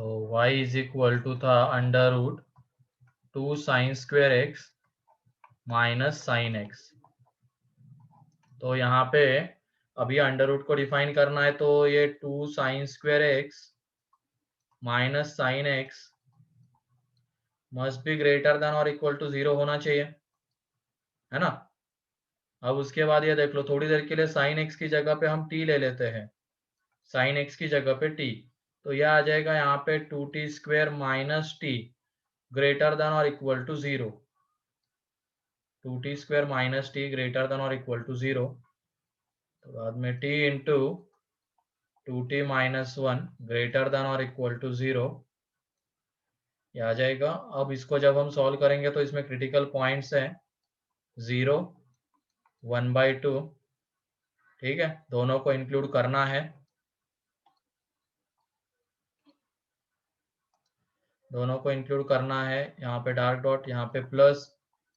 तो y is equal to था under root 2 sine square X minus sine X. तो यहाँ पे अभी अंडर रूट को डिफाइन करना है, तो ये 2 sine square X minus sine x must be greater than और इक्वल टू 0 होना चाहिए, है ना। अब उसके बाद ये देख लो, थोड़ी देर के लिए साइन एक्स की जगह पे हम t ले लेते हैं, साइन एक्स की जगह पे t, तो यह आ जाएगा यहाँ पे 2t square minus t greater than और equal to 0, 2t square minus t greater than और इक्वल टू 0। तो बाद में t into 2t minus 1 greater than और इक्वल टू 0 ये आ जाएगा। अब इसको जब हम सॉल्व करेंगे तो इसमें क्रिटिकल पॉइंट्स हैं 0, 1/2, ठीक है, दोनों को इंक्लूड करना है, दोनों को इंक्लूड करना है। यहाँ पे डार्क डॉट, यहाँ पे प्लस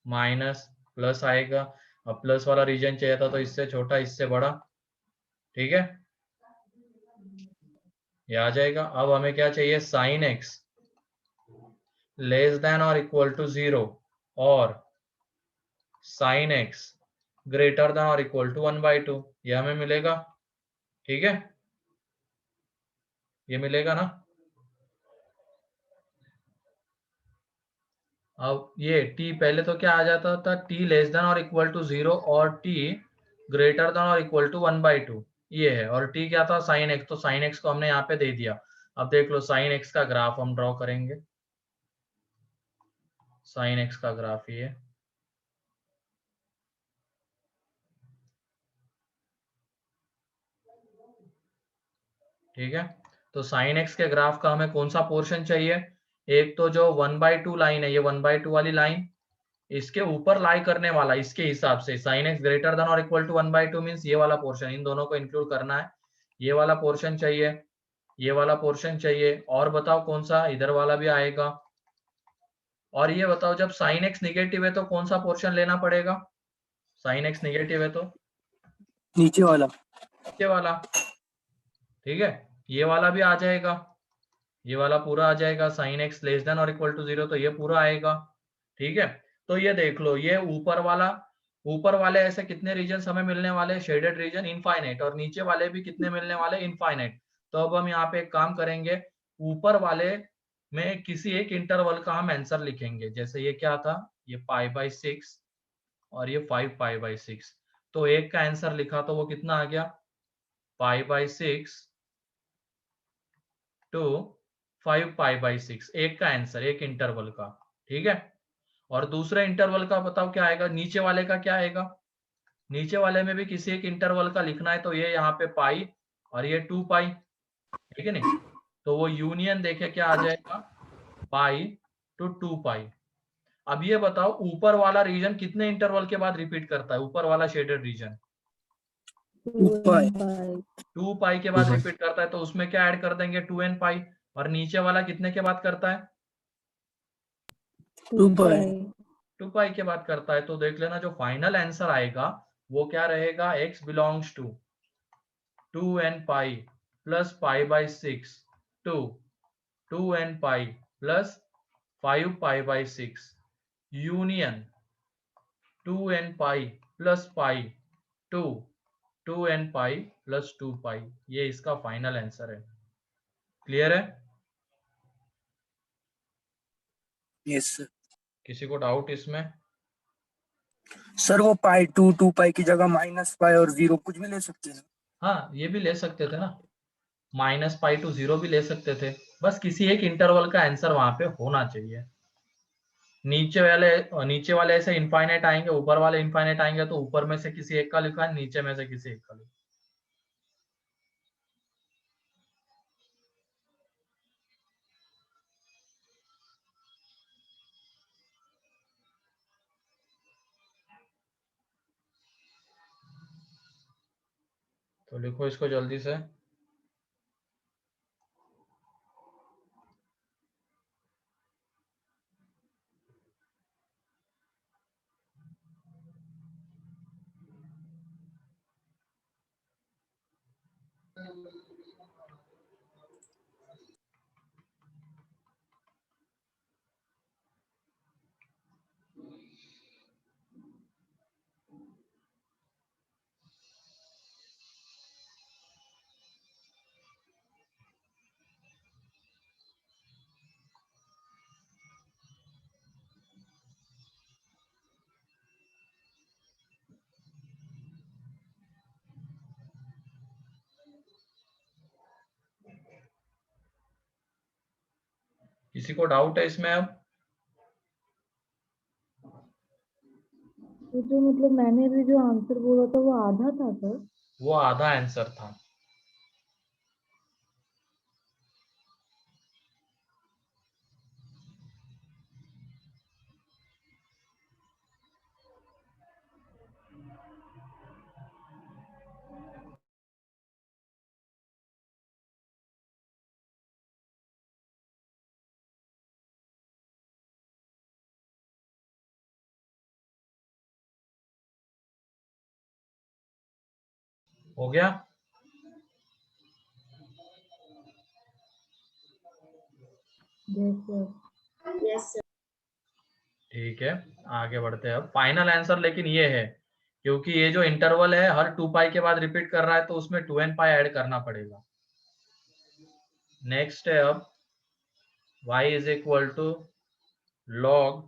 माइनस प्लस आएगा। अब प्लस वाला रीजन चाहिए था तो इससे छोटा इससे बड़ा, ठीक है, ये आ जाएगा। अब हमें क्या चाहिए, साइन एक्स लेस देन और इक्वल टू 0 और साइन एक्स ग्रेटर देन और इक्वल टू 1/2, ये हमें मिलेगा, ठीक है, ये मिलेगा ना। अब ये t पहले तो क्या आ जाता था, t लेस देन और इक्वल टू 0 और t ग्रेटर देन और इक्वल टू 1/2, ये है। और t क्या था, साइन x, तो साइन x को हमने यहाँ पे दे दिया। अब देख लो साइन x का ग्राफ हम ड्रॉ करेंगे, साइन x का ग्राफ ये, ठीक है। तो साइन x के ग्राफ का हमें कौन सा पोर्शन चाहिए, एक तो जो 1/2 लाइन है, ये 1/2 वाली लाइन, इसके ऊपर लाई करने वाला, इसके हिसाब से साइन एक्स ग्रेटर देन और इक्वल टू 1/2 मीन्स ये वाला पोर्शन, इन दोनों को इंक्लूड करना है। ये वाला पोर्शन चाहिए, ये वाला पोर्शन चाहिए, और बताओ कौन सा, इधर वाला भी आएगा। और ये बताओ जब साइन एक्स निगेटिव है तो कौन सा पोर्शन लेना पड़ेगा, साइन एक्स निगेटिव है तो नीचे वाला, नीचे वाला, ठीक है, ये वाला भी आ जाएगा, ये वाला पूरा आ जाएगा। साइन एक्स लेस देन और इक्वल टू 0 तो ये पूरा आएगा, ठीक है। तो ये देख लो, ये ऊपर वाला, ऊपर वाले ऐसे कितने रीजन हमें मिलने वाले, शेडेड रीजन इनफाइनाइट, और नीचे वाले भी कितने मिलने वाले, इनफाइनाइट। तो अब हम यहाँ पे एक काम करेंगे, ऊपर वाले में किसी एक इंटरवल का हम आंसर लिखेंगे। जैसे ये क्या था, ये π/6 और ये 5π/6, तो एक का आंसर लिखा तो वो कितना आ गया, π/6 टू 5π/6, एक का आंसर, एक इंटरवल का, ठीक है। और दूसरे इंटरवल का बताओ क्या आएगा, नीचे वाले का क्या आएगा, नीचे वाले में भी किसी एक इंटरवल का लिखना है, तो ये यहाँ पे पाई और ये 2π, ठीक है नहीं, तो वो यूनियन देखे क्या आ जाएगा, π/2π। अब ये बताओ ऊपर वाला रीजन कितने इंटरवल के बाद रिपीट करता है, ऊपर वाला शेडेड रीजन 2π के बाद रिपीट करता है, तो उसमें क्या ऐड कर देंगे, 2nπ। और नीचे वाला कितने के बाद करता है, 2π के बाद करता है। तो देख लेना जो फाइनल आंसर आएगा वो क्या रहेगा, x belongs to 2nπ plus π/6 to 2nπ plus 5π/6 union 2nπ plus pi to 2nπ plus 2π, ये इसका फाइनल आंसर है। क्लियर है, यस सर। किसी को डाउट इसमें? सर वो π/2 की जगह -π और 0 कुछ भी ले सकते हैं। हाँ, ये भी ले सकते थे ना, -π to 0 भी ले सकते थे, बस किसी एक इंटरवल का आंसर वहां पे होना चाहिए। नीचे वाले ऐसे इनफाइनाइट आएंगे, ऊपर वाले इनफाइनाइट आएंगे, तो ऊपर में से किसी एक का लिखा है, नीचे में से किसी एक का लिखा। तो लिखो इसको जल्दी से। किसी को डाउट है इसमें? अब तो जो मतलब मैंने भी जो आंसर बोला था वो आधा था सर। वो आधा आंसर था। हो गया? Yes sir. Yes sir. ठीक है, आगे बढ़ते हैं। अब फाइनल आंसर लेकिन ये है, क्योंकि ये जो इंटरवल है हर 2 पाई के बाद रिपीट कर रहा है, तो उसमें 2n पाई ऐड करना पड़ेगा। नेक्स्ट है अब y is equal to log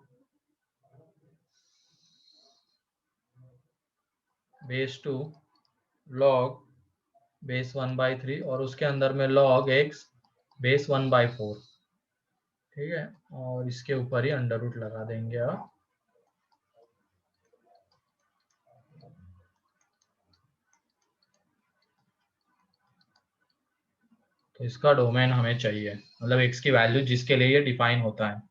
base 2 log base 1/3 और उसके अंदर में log x बेस 1/4। ठीक है, और इसके ऊपर ही अंडर रूट लगा देंगे अब। तो इसका डोमेन हमें चाहिए, मतलब x की वैल्यू जिसके लिए ये डिफाइन होता है।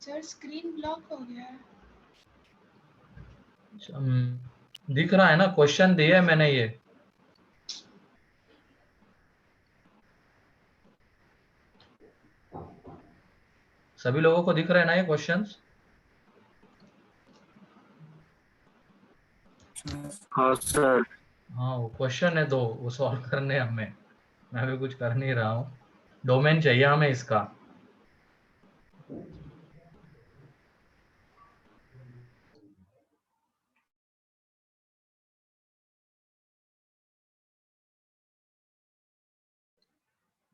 सर स्क्रीन ब्लॉक हो गया है। दिख रहा है ना, क्वेश्चन दिया है मैंने ये। सभी लोगों को दिख रहे हैं ना ये क्वेश्चंस? हाँ सर। हाँ, वो क्वेश्चन है दो, वो सॉल्व करने हैं हमें। मैं भी कुछ कर नहीं रहा हूँ। डोमेन चाहिए हमें इसका।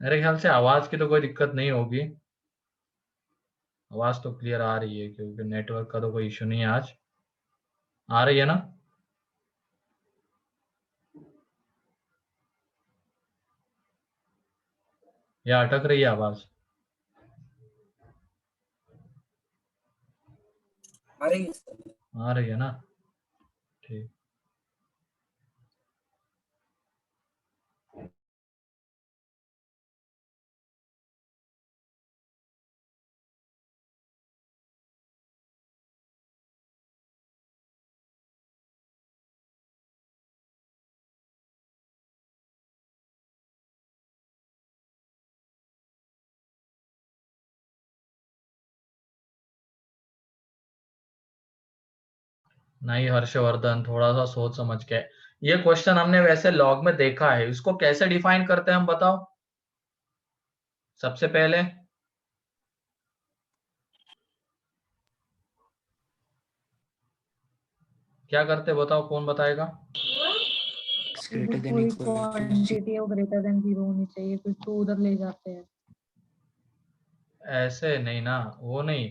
मेरे ख्याल से आवाज की तो कोई दिक्कत नहीं होगी। आवाज तो क्लियर आ रही है, क्योंकि नेटवर्क का तो कोई इशू नहीं है आज। आ रही है ना? या अटक रही है आवाज? आ रही है सर। आ रही है ना? ठीक। नहीं हर्षवर्धन, थोड़ा सा सोच समझ के। ये क्वेश्चन हमने वैसे लॉग में देखा है, इसको कैसे डिफाइन करते हैं हम बताओ। सबसे पहले क्या करते बताओ, कौन बताएगा? जो कोई क्वांटिटी है वो ग्रेटर देन 0 होनी चाहिए, कुछ तो उधर ले जाते हैं। ऐसे नहीं ना, वो नहीं।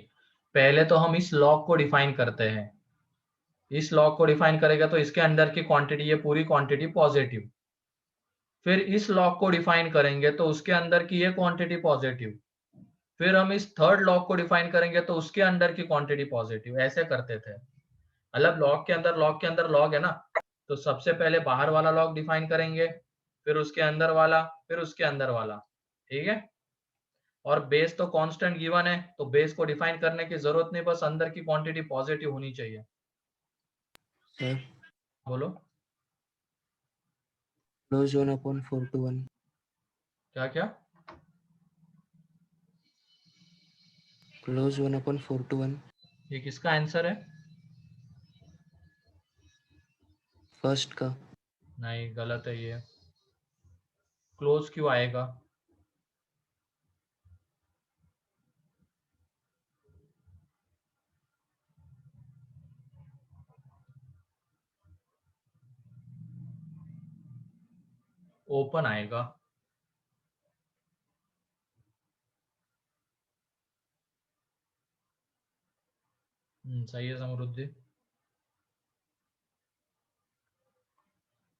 पहले तो हम इस लॉग को डिफाइन करते हैं। इस लॉग को डिफाइन करेगा तो इसके अंदर की क्वांटिटी, ये पूरी क्वांटिटी पॉजिटिव। फिर इस लॉग को डिफाइन करेंगे तो उसके अंदर की ये क्वांटिटी पॉजिटिव। फिर हम इस थर्ड लॉग को डिफाइन करेंगे तो उसके अंदर की क्वांटिटी पॉजिटिव। ऐसे करते थे। मतलब लॉग के अंदर लॉग है ना, तो सबसे पहले बाहर वाला लॉग डिफाइन करेंगे, फिर उसके अंदर वाला, फिर उसके अंदर वाला। ठीक है, और बेस तो कांस्टेंट गिवन है, तो बेस को डिफाइन करने की जरूरत नहीं, बस अंदर की क्वांटिटी पॉजिटिव होनी चाहिए। सर बोलो क्लोज 1/4 to 1। क्या क्या? Close 1/4 to 1. ये किसका आंसर है? फर्स्ट का. नहीं, गलत है ये। क्लोज क्यों आएगा? ओपन आएगा। सही है समृद्धि।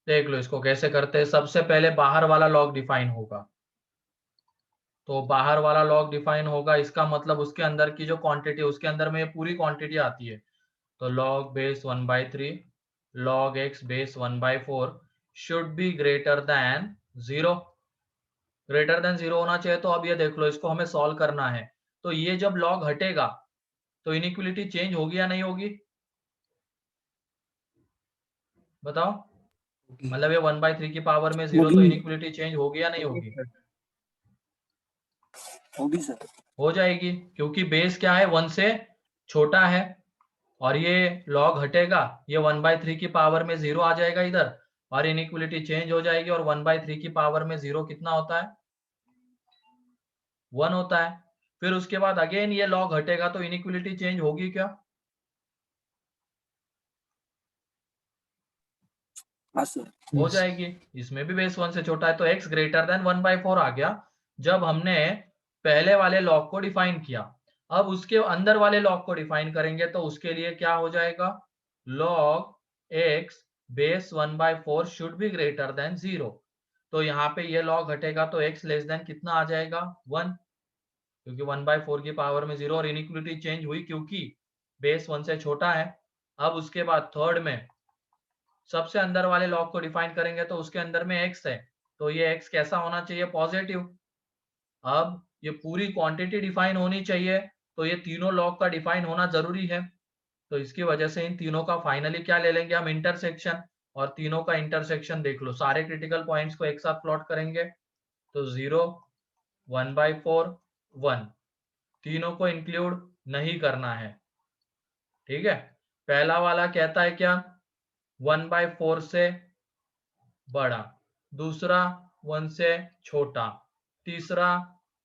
देख लो इसको कैसे करते हैं। सबसे पहले बाहर वाला लॉग डिफाइन होगा, तो बाहर वाला लॉग डिफाइन होगा, इसका मतलब उसके अंदर की जो क्वांटिटी, उसके अंदर में ये पूरी क्वांटिटी आती है। तो log base 1/3 log x base 1/4 should be greater then 0। Greater than 0 होना चाहिए। तो अब ये देख लो, इसको हमें सॉल्व करना है। तो ये जब लॉग हटेगा तो इनइक्वालिटी चेंज होगी या नहीं होगी? बताओ। होगी. मतलब ये 1/3 की पावर में 0, तो होगी इनइक्वालिटी चेंज होगी या नहीं होगी? होगी सर। हो जाएगी, क्योंकि बेस क्या है, 1 से छोटा है। और ये लॉग हटेगा, ये 1/3 की पावर में 0 आ जाएगा इधर, और इनइक्वालिटी चेंज हो जाएगी। और 1/3 की पावर में 0 कितना होता है? 1 होता है। फिर उसके बाद अगेन ये लॉग हटेगा, तो इनइक्वालिटी चेंज होगी क्या? हाँ सर। हो Yes. जाएगी। इसमें भी बेस 1 से छोटा है, तो x ग्रेटर देन 1/4 आ गया जब हमने पहले वाले लॉग को डिफाइन किया। अब उसके अंदर वाले लॉग को डिफाइन करेंगे, तो उसके लिए क्या हो जाएगा? Log x base 1/4 should be greater then 0। तो यहाँ पे ये लॉग हटेगा, तो x लेस देन कितना आ जाएगा? 1, क्योंकि 1/4 की पावर में 0, और इनइक्वालिटी चेंज हुई क्योंकि बेस 1 से छोटा है। अब उसके बाद थर्ड में सबसे अंदर वाले लॉग को डिफाइन करेंगे, तो उसके अंदर में x है, तो ये x कैसा होना चाहिए? पॉजिटिव। अब ये पूरी क्वांटिटी डिफाइन होनी चाहिए, तो ये तीनों लॉग का डिफाइन होना जरूरी है। तो इसकी वजह से इन तीनों का फाइनली क्या ले लेंगे हम? इंटरसेक्शन। और तीनों का इंटरसेक्शन देख लो, सारे क्रिटिकल पॉइंट्स को एक साथ प्लॉट करेंगे, तो 0, 1/4, 1, तीनों को इंक्लूड नहीं करना है। ठीक है। पहला वाला कहता है क्या? 1/4 से बड़ा, दूसरा 1 से छोटा, तीसरा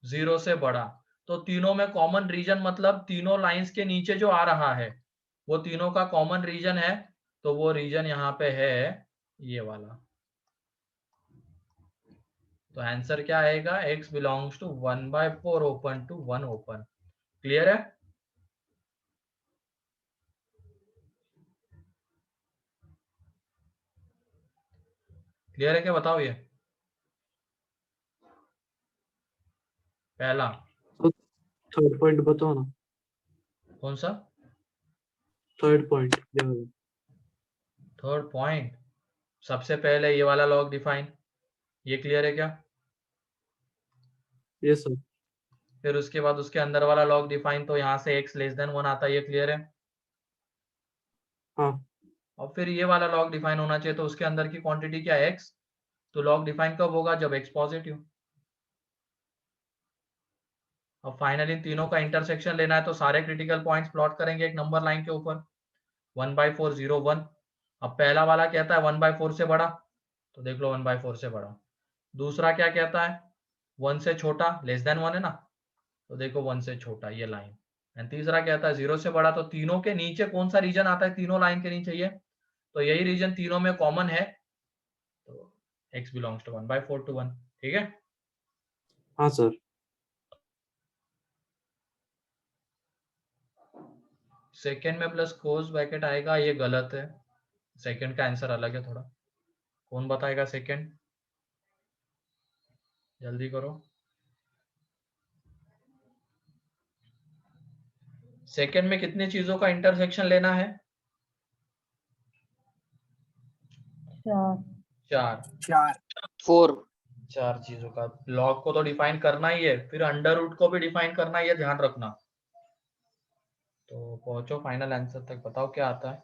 0 से बड़ा। तो तीनों में कॉमन रीजन, मतलब तीनों लाइंस के नीचे जो आ रहा है वो तीनों का कॉमन रीजन है, तो वो रीजन यहाँ पे है ये वाला। तो आंसर क्या आएगा? x belongs to 1/4 open to 1 open. Clear है? क्लियर है क्या? बताओ ये पहला। तो थर्ड पॉइंट बताओ ना. कौन सा? Third point third point. सबसे पहले ये वाला लॉग डिफाइन, ये क्लियर है क्या? ये सर. फिर उसके बाद उसके अंदर वाला लॉग डिफाइन, तो यहाँ से x लेस देन 1 आता है, ये क्लियर है? हाँ. और फिर ये वाला लॉग डिफाइन होना चाहिए, तो उसके अंदर की क्वांटिटी क्या है? x। तो लॉग डिफाइन कब होगा? जब x पॉजिटिव। अब फाइनली तीनों का इंटरसेक्शन लेना है, तो सारे क्रिटिकल पॉइंट्स प्लॉट करेंगे एक नंबर लाइन के ऊपर। 1/4, 0, 1। अब पहला वाला कहता है 1/4 से बड़ा, तो देख लो 1/4 से बड़ा। दूसरा क्या कहता है? 1 से छोटा, लेस देन 1 है ना, तो देखो 1 से छोटा, ये लाइन। एंड तीसरा कहता है 0 से बड़ा। तो तीनों के नीचे कौन सा रीजन आता है? तीनों लाइन के नीचे ये, तो यही रीजन तीनों में कॉमन है, तो x बिलोंग्स टू 1/4 टू 1। ठीक है। हाँ सर. सेकंड में प्लस क्लोज ब्रैकेट आएगा, ये गलत है। सेकंड का आंसर अलग है थोड़ा। कौन बताएगा सेकंड? जल्दी करो। सेकंड में कितनी चीजों का इंटरसेक्शन लेना है? 4। 4। 4। 4. 4 चीजों का। लॉग को तो डिफाइन करना ही है, फिर अंडर रूट को भी डिफाइन करना ही है, ध्यान रखना। तो पहुंचो फाइनल आंसर तक, बताओ क्या आता है।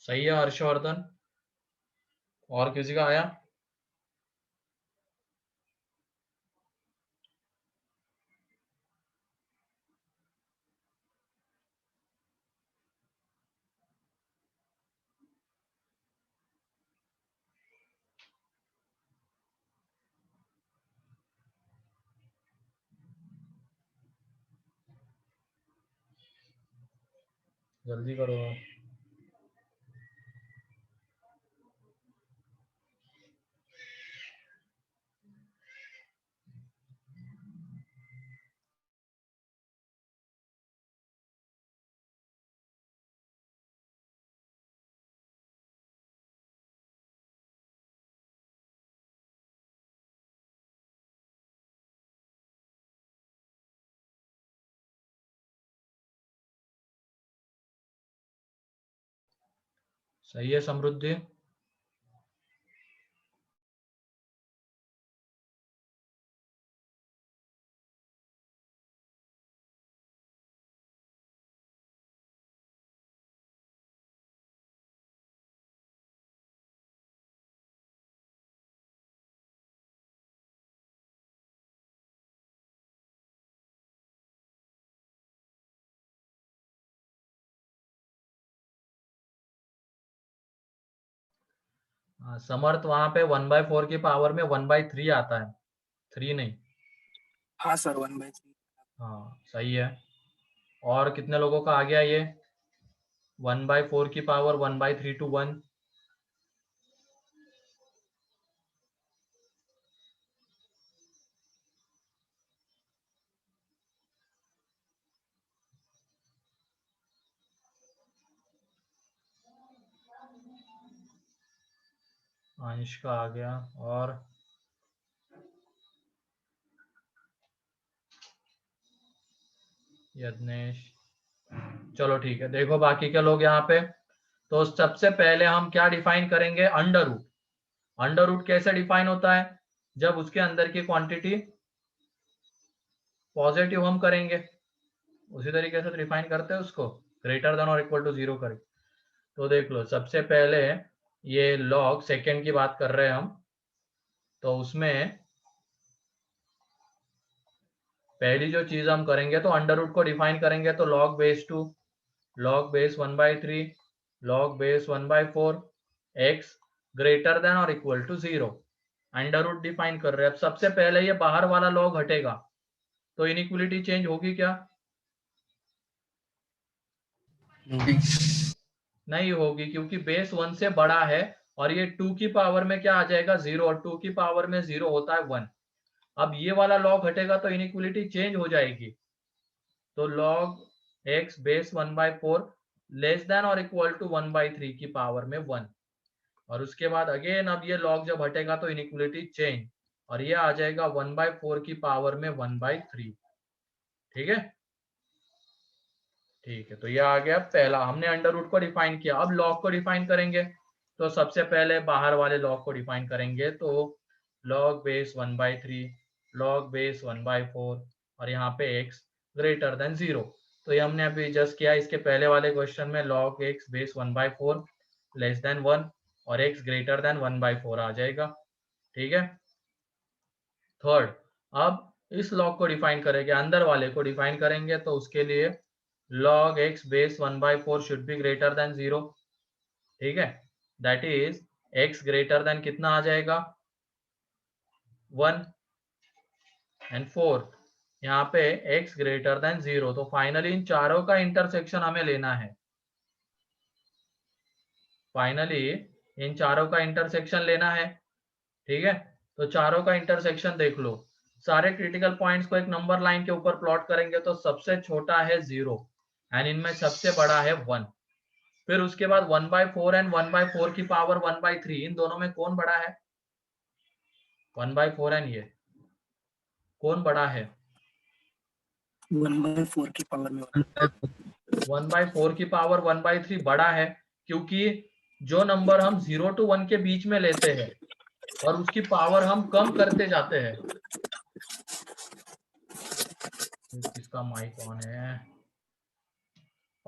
सही है हर्षवर्धन। और किसी का आया? जल्दी करो। सही है समृद्धि। हाँ, समर्थ वहां पे 1/4 की पावर में 1/3 आता है, 3 नहीं। हाँ सर 1/3। हाँ सही है। और कितने लोगों का आ गया ये 1/4 की पावर 1/3 to 1? अंश का आ गया। और यज्ञेश। चलो ठीक है, देखो बाकी के लोग यहाँ पे। तो सबसे पहले हम क्या डिफाइन करेंगे? Under root. अंडर रूट कैसे डिफाइन होता है? जब उसके अंदर की क्वांटिटी पॉजिटिव हम करेंगे, उसी तरीके से डिफाइन करते हैं उसको, ग्रेटर देन और इक्वल टू 0 करें। तो देख लो, सबसे पहले ये लॉग सेकेंड की बात कर रहे हैं हम, तो उसमें पहली जो चीज हम करेंगे तो अंडर रूट को डिफाइन करेंगे, तो log base 2, log base 1/3, log base 1/4, x greater than और equal to 0। Under root define कर रहे हैं। अब सबसे पहले ये बाहर वाला log हटेगा, तो इनइक्वलिटी चेंज होगी क्या? नहीं होगी, क्योंकि बेस 1 से बड़ा है और ये 2 की पावर में क्या आ जाएगा? 0, और 2 की पावर में 0 होता है 1। अब ये वाला लॉग हटेगा तो इनइक्वलिटी चेंज हो जाएगी। तो log x base 1/4 less than और इक्वल टू 1/3 की पावर में 1। और उसके बाद अगेन अब ये log जब हटेगा तो इनइक्वलिटी चेंज, और ये आ जाएगा 1/4 की पावर में 1/3। ठीक है, ठीक है। तो ये आ गया पहला, हमने अंडर रूट को डिफाइन किया। अब log को डिफाइन करेंगे, तो सबसे पहले बाहर वाले log को डिफाइन करेंगे। तो log बेस 1/3, log बेस 1/4, और यहाँ पे x ग्रेटर देन 0। तो ये हमने अभी जस्ट किया। इसके पहले वाले क्वेश्चन में log x base 1/4 less than 1 और x ग्रेटर देन 1/4 आ जाएगा। ठीक है। थर्ड, अब इस log को डिफाइन करेंगे, अंदर वाले को डिफाइन करेंगे, तो उसके लिए log x base 1/4 should be greater then 0। ठीक है, that is x greater then कितना आ जाएगा? 1 एंड 4। यहाँ पे x ग्रेटर देन 0। तो फाइनली इन चारों का इंटरसेक्शन हमें लेना है। फाइनली इन चारों का इंटरसेक्शन लेना है। ठीक है, तो चारों का इंटरसेक्शन देख लो। सारे क्रिटिकल पॉइंट्स को एक नंबर लाइन के ऊपर प्लॉट करेंगे, तो सबसे छोटा है 0 एंड इनमें सबसे बड़ा है 1। फिर उसके बाद 1/4 एंड 1/4 की पावर 1/3, इन दोनों में कौन बड़ा है? 1/4 एंड ये कौन बड़ा है? 1/4 की पावर में 1/4 की पावर 1/3 बड़ा है, क्योंकि जो नंबर हम 0 to 1 के बीच में लेते हैं और उसकी पावर हम कम करते जाते हैं। किसका माइक ऑन है?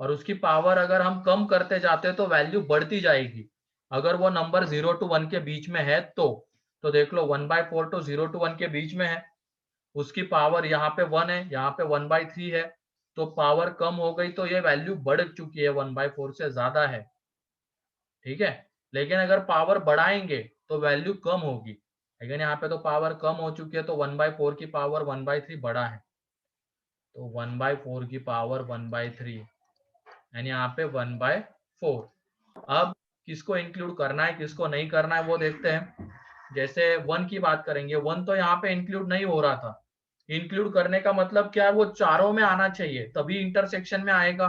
और उसकी पावर अगर हम कम करते जाते तो वैल्यू बढ़ती जाएगी। अगर वो नंबर 0 to 1 के बीच में है तो देख लो 1/4 तो 0 to 1 के बीच में है, उसकी पावर यहाँ पे 1 है, यहाँ पे 1/3 है, तो पावर कम हो गई तो ये वैल्यू बढ़ चुकी है, 1/4 से ज्यादा है। ठीक है, लेकिन अगर पावर बढ़ाएंगे तो वैल्यू कम होगी, लेकिन यहाँ पे तो पावर कम हो चुकी है तो 1/4 की पावर 1/3 बढ़ा है, तो 1/4 की पावर 1/3 यानी यहाँ पे 1/4। अब किसको इंक्लूड करना है किसको नहीं करना है वो देखते हैं। जैसे 1 की बात करेंगे, 1 तो यहाँ पे इंक्लूड नहीं हो रहा था। इंक्लूड करने का मतलब क्या है, वो चारों में आना चाहिए तभी इंटरसेक्शन में आएगा,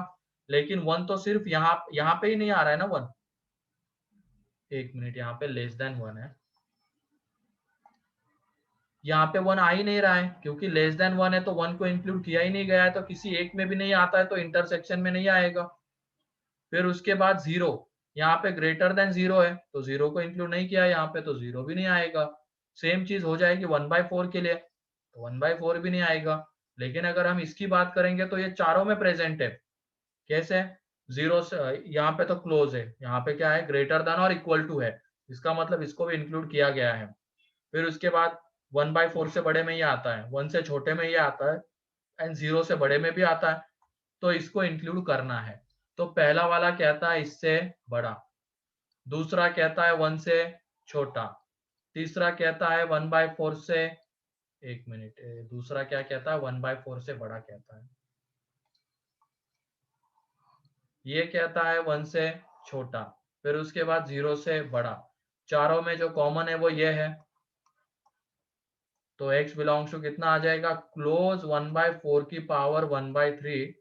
लेकिन 1 तो सिर्फ यहाँ पे ही नहीं आ रहा है ना 1। एक मिनट, यहाँ पे लेस देन 1 है, यहाँ पे 1 आ ही नहीं रहा है क्योंकि लेस देन 1 है तो 1 को इंक्लूड किया ही नहीं गया है, तो किसी एक में भी नहीं आता है तो इंटरसेक्शन में नहीं आएगा। फिर उसके बाद 0, यहाँ पे ग्रेटर देन 0 है तो 0 को इंक्लूड नहीं किया यहाँ पे तो 0 भी नहीं आएगा। सेम चीज हो जाएगी 1/4 के लिए, तो 1/4 भी नहीं आएगा। लेकिन अगर हम इसकी बात करेंगे तो ये चारों में प्रेजेंट है। कैसे? 0 से यहाँ पे तो क्लोज है, यहाँ पे क्या है, ग्रेटर देन और इक्वल टू है, इसका मतलब इसको भी इंक्लूड किया गया है। फिर उसके बाद 1/4 से बड़े में ये आता है, 1 से छोटे में ये आता है, एंड 0 से बड़े में भी आता है, तो इसको इंक्लूड करना है। तो पहला वाला कहता है इससे बड़ा, दूसरा कहता है 1 से छोटा, तीसरा कहता है 1/4 से, एक मिनट, दूसरा क्या कहता है, 1/4 से बड़ा कहता है, ये कहता है 1 से छोटा, फिर उसके बाद 0 से बड़ा। चारों में जो कॉमन है वो ये है, तो x बिलोंग्स टू कितना आ जाएगा, क्लोज 1/4 की पावर 1/3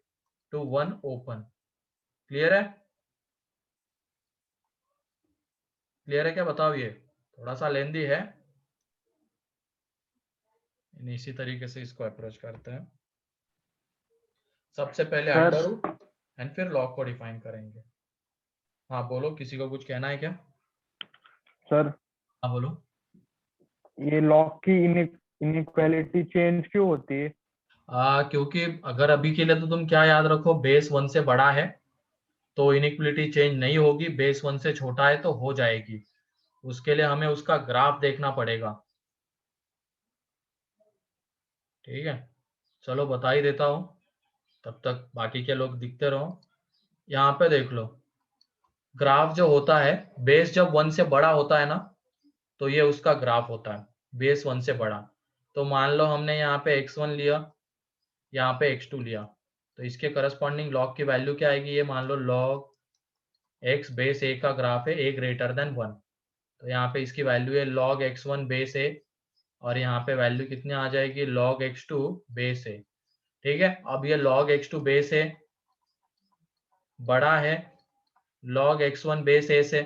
टू 1 ओपन। क्लियर है? क्लियर है क्या, बताओ। ये थोड़ा सा लेंदी है, इसी तरीके से इसको अप्रोच करते हैं। सबसे पहले सर। अंडर रूट एंड फिर लॉग को डिफाइन करेंगे। हाँ बोलो, किसी को कुछ कहना है क्या? सर, हाँ बोलो। ये लॉग की इनइक्वालिटी चेंज क्यों होती है? क्योंकि अगर अभी के लिए तो तुम क्या याद रखो, बेस 1 से बड़ा है तो इनइक्वलिटी चेंज नहीं होगी, बेस 1 से छोटा है तो हो जाएगी। उसके लिए हमें उसका ग्राफ देखना पड़ेगा। ठीक है, चलो बता ही देता हूँ, तब तक बाकी के लोग दिखते रहो। यहाँ पे देख लो, ग्राफ जो होता है, बेस जब 1 से बड़ा होता है ना तो ये उसका ग्राफ होता है, बेस 1 से बड़ा। तो मान लो हमने यहाँ पे x1 लिया, यहाँ पे x2 लिया, तो इसके करस्पॉन्डिंग लॉग की वैल्यू क्या आएगी, ये मान लो लॉग x बेस a का ग्राफ है, a ग्रेटर देन 1, तो यहाँ पे इसकी वैल्यू है log x1 बेस a, और यहाँ पे वैल्यू कितनी आ जाएगी, log x2 बेस a। ठीक है, अब ये log x2 बेस a बड़ा है log x1 बेस a से,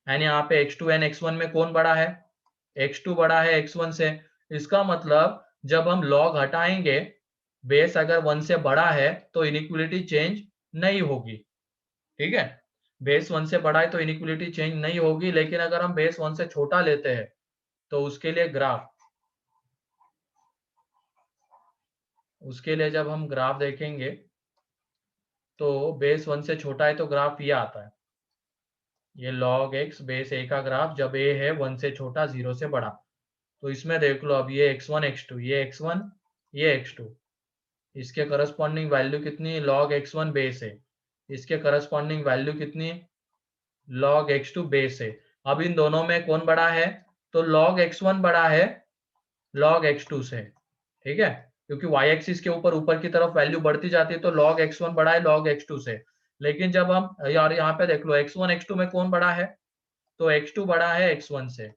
यानी यहाँ पे x2 एंड x1 में कौन बड़ा है, x2 बड़ा है x1 से। इसका मतलब जब हम log हटाएंगे, बेस अगर 1 से बड़ा है तो इनइक्वलिटी चेंज नहीं होगी। ठीक है, बेस 1 से बड़ा है तो इनइक्वलिटी चेंज नहीं होगी, लेकिन अगर हम बेस 1 से छोटा लेते हैं तो उसके लिए ग्राफ, उसके लिए जब हम ग्राफ देखेंगे तो बेस 1 से छोटा है तो ग्राफ ये आता है, ये log x बेस a का ग्राफ जब a है 1 से छोटा 0 से बड़ा। तो इसमें देख लो, अब ये x1 x2, ये x1 ये x2, इसके करस्पॉन्डिंग वैल्यू कितनी, log x1 बेस है, इसके करस्पॉन्डिंग वैल्यू कितनी, log x2 बेस है। अब इन दोनों में कौन बड़ा है, तो log x1 बड़ा है log x2 से। ठीक है, क्योंकि y एक्सिस के ऊपर ऊपर की तरफ वैल्यू बढ़ती जाती है तो log x1 बड़ा है log x2 से। लेकिन जब हम यार यहाँ पे देख लो x1 x2 में कौन बड़ा है, तो x2 बड़ा है x1 से।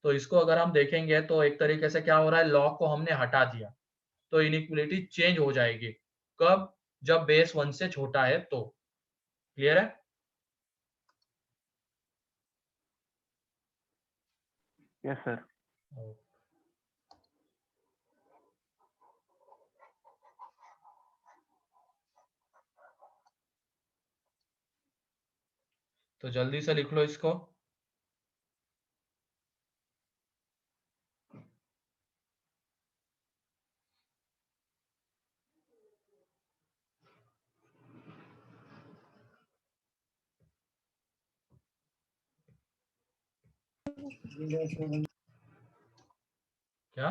तो इसको अगर हम देखेंगे तो एक तरीके से क्या हो रहा है, log को हमने हटा दिया तो इनइक्वलिटी चेंज हो जाएगी। कब, जब बेस 1 से छोटा है तो। क्लियर है? Yes sir. तो जल्दी से लिख लो इसको। क्या?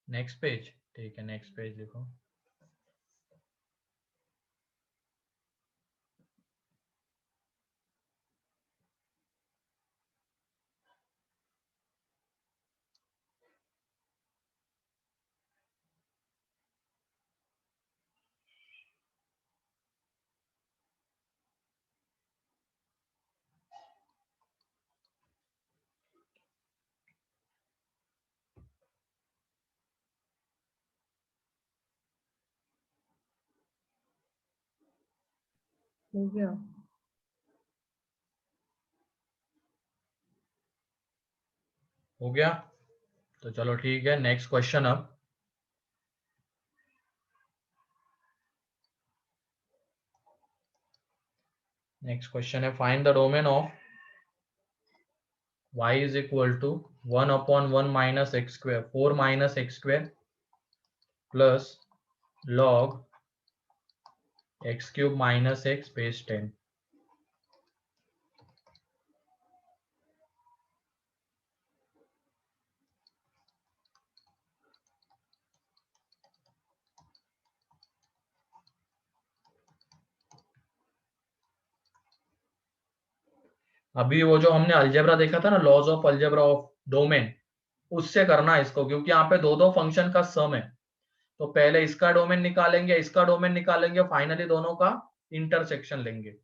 नेक्स्ट पेज, ठीक है, नेक्स्ट पेज लिखो। हो गया। हो गया, तो चलो ठीक है, नेक्स्ट क्वेश्चन। अब नेक्स्ट क्वेश्चन है, find the domain of y is equal to 1/1 minus x square 4 minus x square plus log x cube minus x base 10। अभी वो जो हमने अलजेब्रा देखा था ना, laws of algebra of domain, उससे करना है इसको, क्योंकि यहाँ पे दो दो फंक्शन का सम है। तो पहले इसका डोमेन निकालेंगे, इसका डोमेन निकालेंगे, फाइनली दोनों का इंटरसेक्शन लेंगे।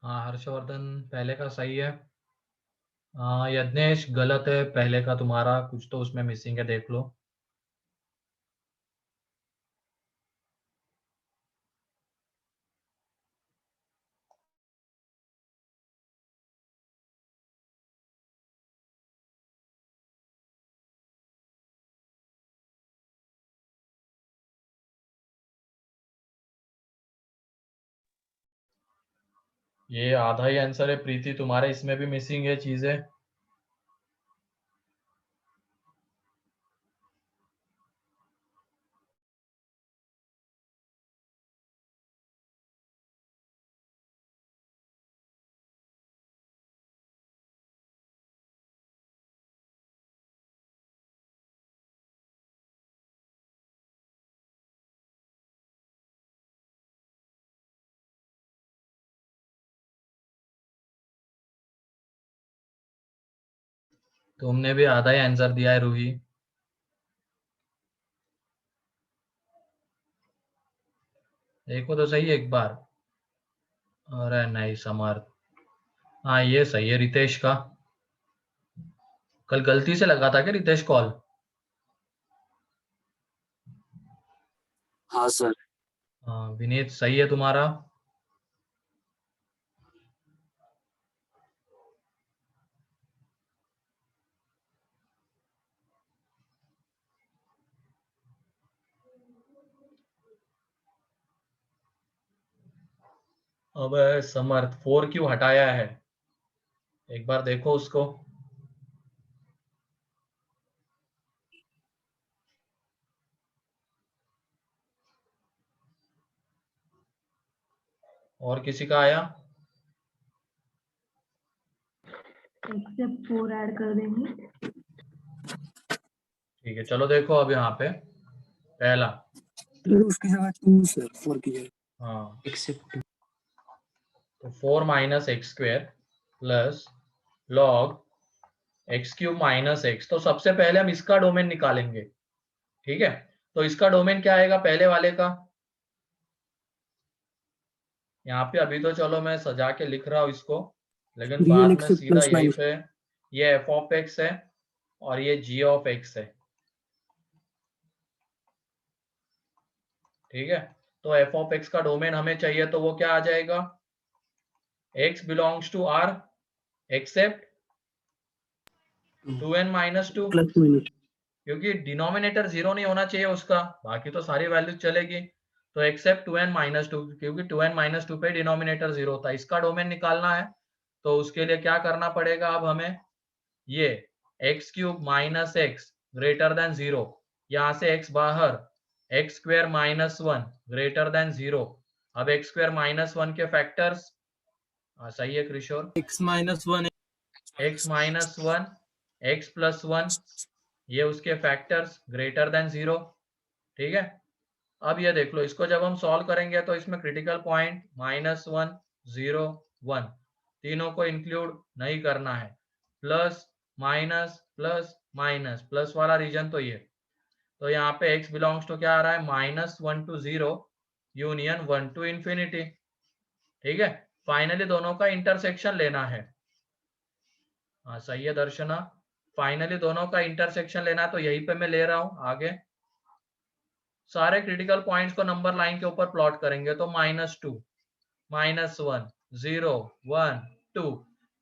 हाँ हर्षवर्धन, पहले का सही है। यज्ञेश गलत है, पहले का तुम्हारा कुछ तो उसमें मिसिंग है, देख लो। ये आधा ही आंसर है प्रीति, तुम्हारे इसमें भी मिसिंग है चीजें। तुमने भी आधा ही आंसर दिया है रूही। देखो तो सही एक बार। अरे नहीं समर्थ, हाँ ये सही है रितेश का। कल गलती से लगा था क्या रितेश कॉल? हाँ सर। हाँ विनीत, सही है तुम्हारा। अब समर्थ 4 क्यों हटाया है, एक बार देखो उसको। और किसी का आया? एक्सेप्ट 4 ऐड कर देंगे। ठीक है, चलो देखो अब यहाँ पे पहला, फिर उसकी जगह 2 सर, 4 की जगह। हाँ एक्सेप्ट तो 4 minus x square plus log x cube minus x. तो सबसे पहले हम इसका डोमेन निकालेंगे, ठीक है। तो इसका डोमेन क्या आएगा पहले वाले का, यहाँ पे अभी तो चलो मैं सजा के लिख रहा हूँ इसको, लेकिन रियल बाद में एक्स सीधा प्लस यहीं माइनस। पे ये एफ ऑफ एक्स है और ये जी ऑफ एक्स है, ठीक है। तो एफ ऑफ एक्स का डोमेन हमें चाहिए, तो वो क्या आ जाएगा, x belongs to r except 2n minus 2, plus minus. क्योंकि डिनोमिनेटर 0 नहीं होना चाहिए उसका, बाकी तो सारी वैल्यू चलेगी। तो एक्सेप्ट 2n माइनस 2, क्योंकि 2n माइनस 2 पे डिनोमिनेटर 0 होता है। इसका डोमेन निकालना है, तो उसके लिए क्या करना पड़ेगा अब हमें, ये x cube minus x greater then 0, यहाँ से x बाहर, x square minus 1 greater then 0। अब एक्स स्क्वेयर माइनस 1 के फैक्टर्स, सही है किशोर, x minus 1 x minus 1 x plus 1, ये उसके फैक्टर्स ग्रेटर देन 0, ठीक है। अब ये देख लो, इसको जब हम सॉल्व करेंगे तो इसमें क्रिटिकल पॉइंट -1 0 1 तीनों को इंक्लूड नहीं करना है, plus minus plus minus, plus वाला रीजन तो ये। तो यहाँ पे x बिलोंग्स टू क्या आ रहा है, -1 to 0 यूनियन 1 to इंफिनिटी, ठीक है। फाइनली दोनों का इंटरसेक्शन लेना है, हाँ सही है दर्शना, फाइनली दोनों का इंटरसेक्शन लेना है, तो यहीं पे मैं ले रहा हूं आगे। सारे क्रिटिकल पॉइंट्स को नंबर लाइन के ऊपर प्लॉट करेंगे, तो -2 -1 0 1 2,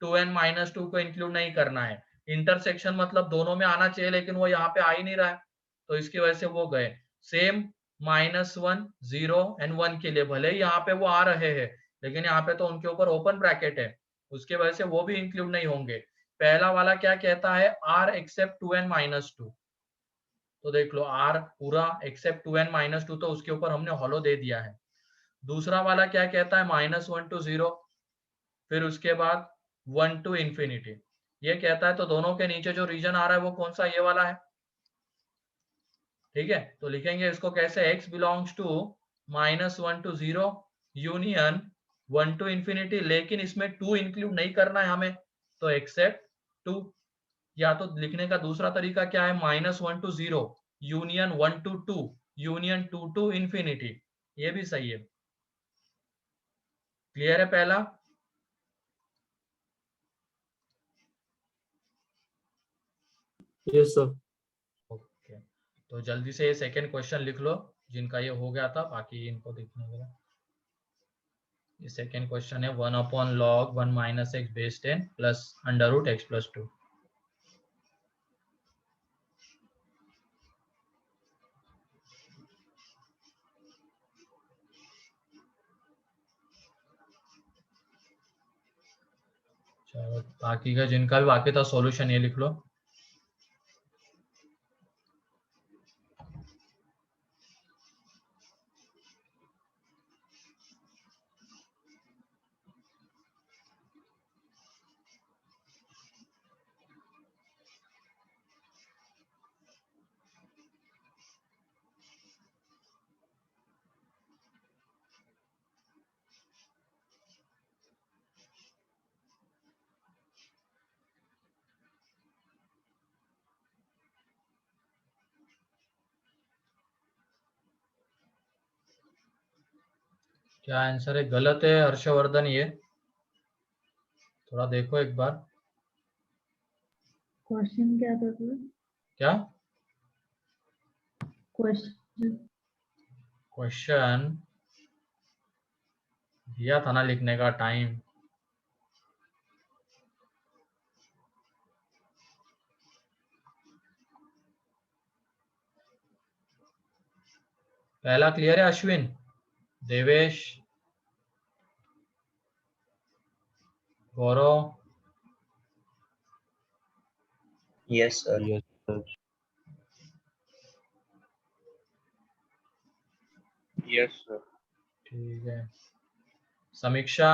2n -2 को इंक्लूड नहीं करना है। इंटरसेक्शन मतलब दोनों में आना चाहिए, लेकिन वो यहाँ पे आ ही नहीं रहा है, तो इसकी वजह से वो गए। सेम -1 0 एंड 1 के लिए भले ही यहाँ पे वो आ रहे हैं, लेकिन यहाँ पे तो उनके ऊपर ओपन ब्रैकेट है, उसके वजह से वो भी इंक्लूड नहीं होंगे। पहला वाला क्या कहता है, r एक्सेप्ट 2n -2, तो देख लो r पूरा एक्सेप्ट 2n -2, तो उसके ऊपर हमने हॉलो दे दिया है। दूसरा वाला क्या कहता है, -1 to 0, फिर उसके बाद 1 to इंफिनिटी, ये कहता है। तो दोनों के नीचे जो रीजन आ रहा है वो कौन सा, ये वाला है, ठीक है। तो लिखेंगे इसको कैसे, x belongs to -1 to 0 union 1 to infinity, लेकिन इसमें 2 इंक्लूड नहीं करना है हमें, तो एक्सेप्ट 2। या तो लिखने का दूसरा तरीका क्या है, -1 to 0 union 1 to 2 union 2 to infinity, ये भी सही है। क्लियर है पहला? Yes sir. ओके, तो जल्दी से ये सेकेंड क्वेश्चन लिख लो, जिनका ये हो गया था, बाकी इनको देखने के लिए। ये सेकेंड क्वेश्चन है 1/log 1 - x base 10 plus √x + 2। चलो बाकी का जिनका भी बाकी था सॉल्यूशन ये लिख लो। क्या आंसर है, गलत है हर्षवर्धन, ये थोड़ा देखो एक बार। क्वेश्चन क्या था सर? क्या क्वेश्चन क्वेश्चन दिया था ना लिखने का टाइम, पहला क्लियर है अश्विन, देवेश, गौरव, Yes, sir. Yes, sir. Yes, sir. ठीक है। समीक्षा,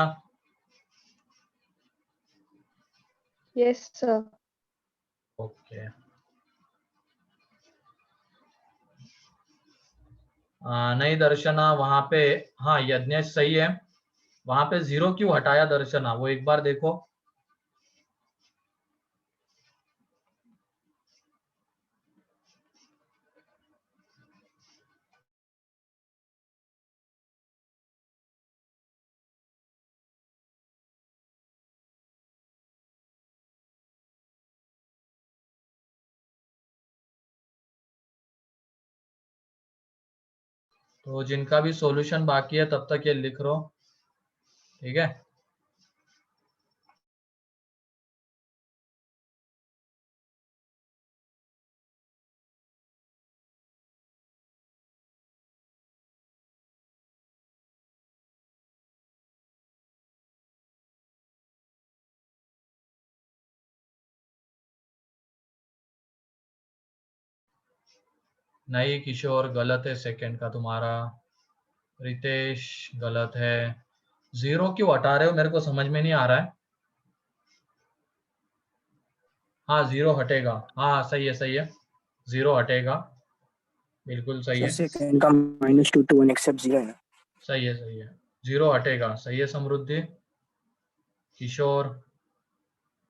Yes, sir. ओके। नहीं दर्शना, वहां पे, हाँ यज्ञेश सही है, वहां पे 0 क्यों हटाया दर्शना, वो एक बार देखो। तो जिनका भी सॉल्यूशन बाकी है तब तक ये लिख लो, ठीक है। नहीं किशोर, गलत है सेकंड का तुम्हारा। रितेश गलत है। 0 क्यों हटा रहे हो, मेरे को समझ में नहीं आ रहा है। हाँ 0 हटेगा, हाँ सही है सही है, 0 हटेगा, बिल्कुल सही सर है, सेकंड का -2 to 1 एक्सेप्ट 0 है ना। सही है सही है, 0 हटेगा, सही है समृद्धि। किशोर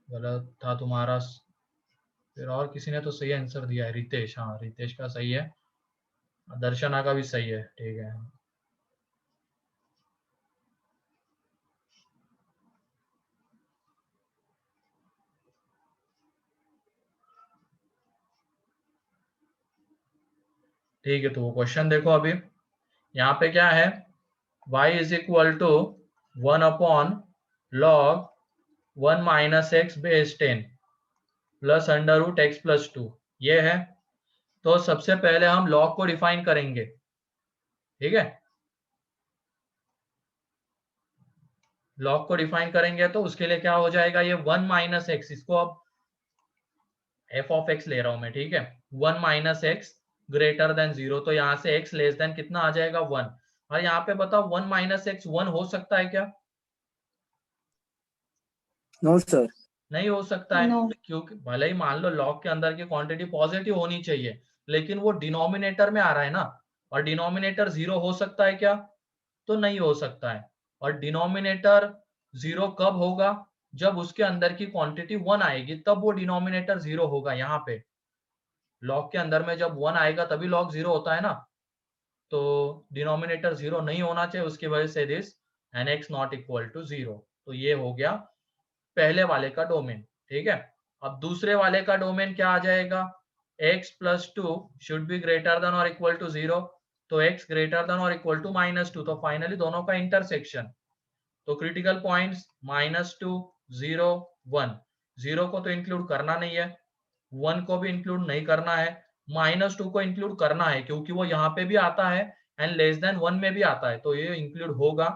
गलत था तुम्हारा। फिर और किसी ने तो सही आंसर दिया है, रितेश, हाँ रितेश का सही है। दर्शना का भी सही है, ठीक है। ठीक है, तो वो क्वेश्चन देखो अभी। यहाँ पे क्या है, y is equal to 1/log 1 minus X base 10 plus √x+2, ये है। तो सबसे पहले हम log को डिफाइन करेंगे, ठीक है। log को डिफाइन करेंगे तो उसके लिए क्या हो जाएगा, ये 1 माइनस एक्स, इसको अब f ऑफ x ले रहा हूं मैं, ठीक है। 1 माइनस एक्स ग्रेटर देन 0, तो यहाँ से x लेस देन कितना आ जाएगा 1। और यहाँ पे बताओ 1 माइनस एक्स 1 हो सकता है क्या? No sir. नहीं हो सकता है, No. क्योंकि भले ही मान लो लॉग के अंदर की क्वांटिटी पॉजिटिव होनी चाहिए, लेकिन वो डिनोमिनेटर में आ रहा है ना, और डिनोमिनेटर 0 हो सकता है क्या? तो नहीं हो सकता है। और डिनोमिनेटर 0 कब होगा, जब उसके अंदर की क्वांटिटी 1 आएगी, तब वो डिनोमिनेटर 0 होगा। यहाँ पे लॉग के अंदर में जब 1 आएगा तभी लॉग 0 होता है ना, तो डिनोमिनेटर 0 नहीं होना चाहिए, उसकी वजह से this nx not equal to 0। तो ये हो गया पहले वाले का डोमेन, ठीक है। अब दूसरे वाले का डोमेन क्या आ जाएगा, x+2 should be greater than और इक्वल टू 0, तो x ग्रेटर देन और इक्वल टू -2, तो फाइनली दोनों का इंटरसेक्शन। तो क्रिटिकल पॉइंट्स -2, 0, 1। 0 को तो इंक्लूड करना नहीं है, 1 को भी इंक्लूड नहीं करना है, -2 को इंक्लूड करना है क्योंकि वो यहाँ पे भी आता है एंड लेस देन 1 में भी आता है, तो ये इंक्लूड होगा।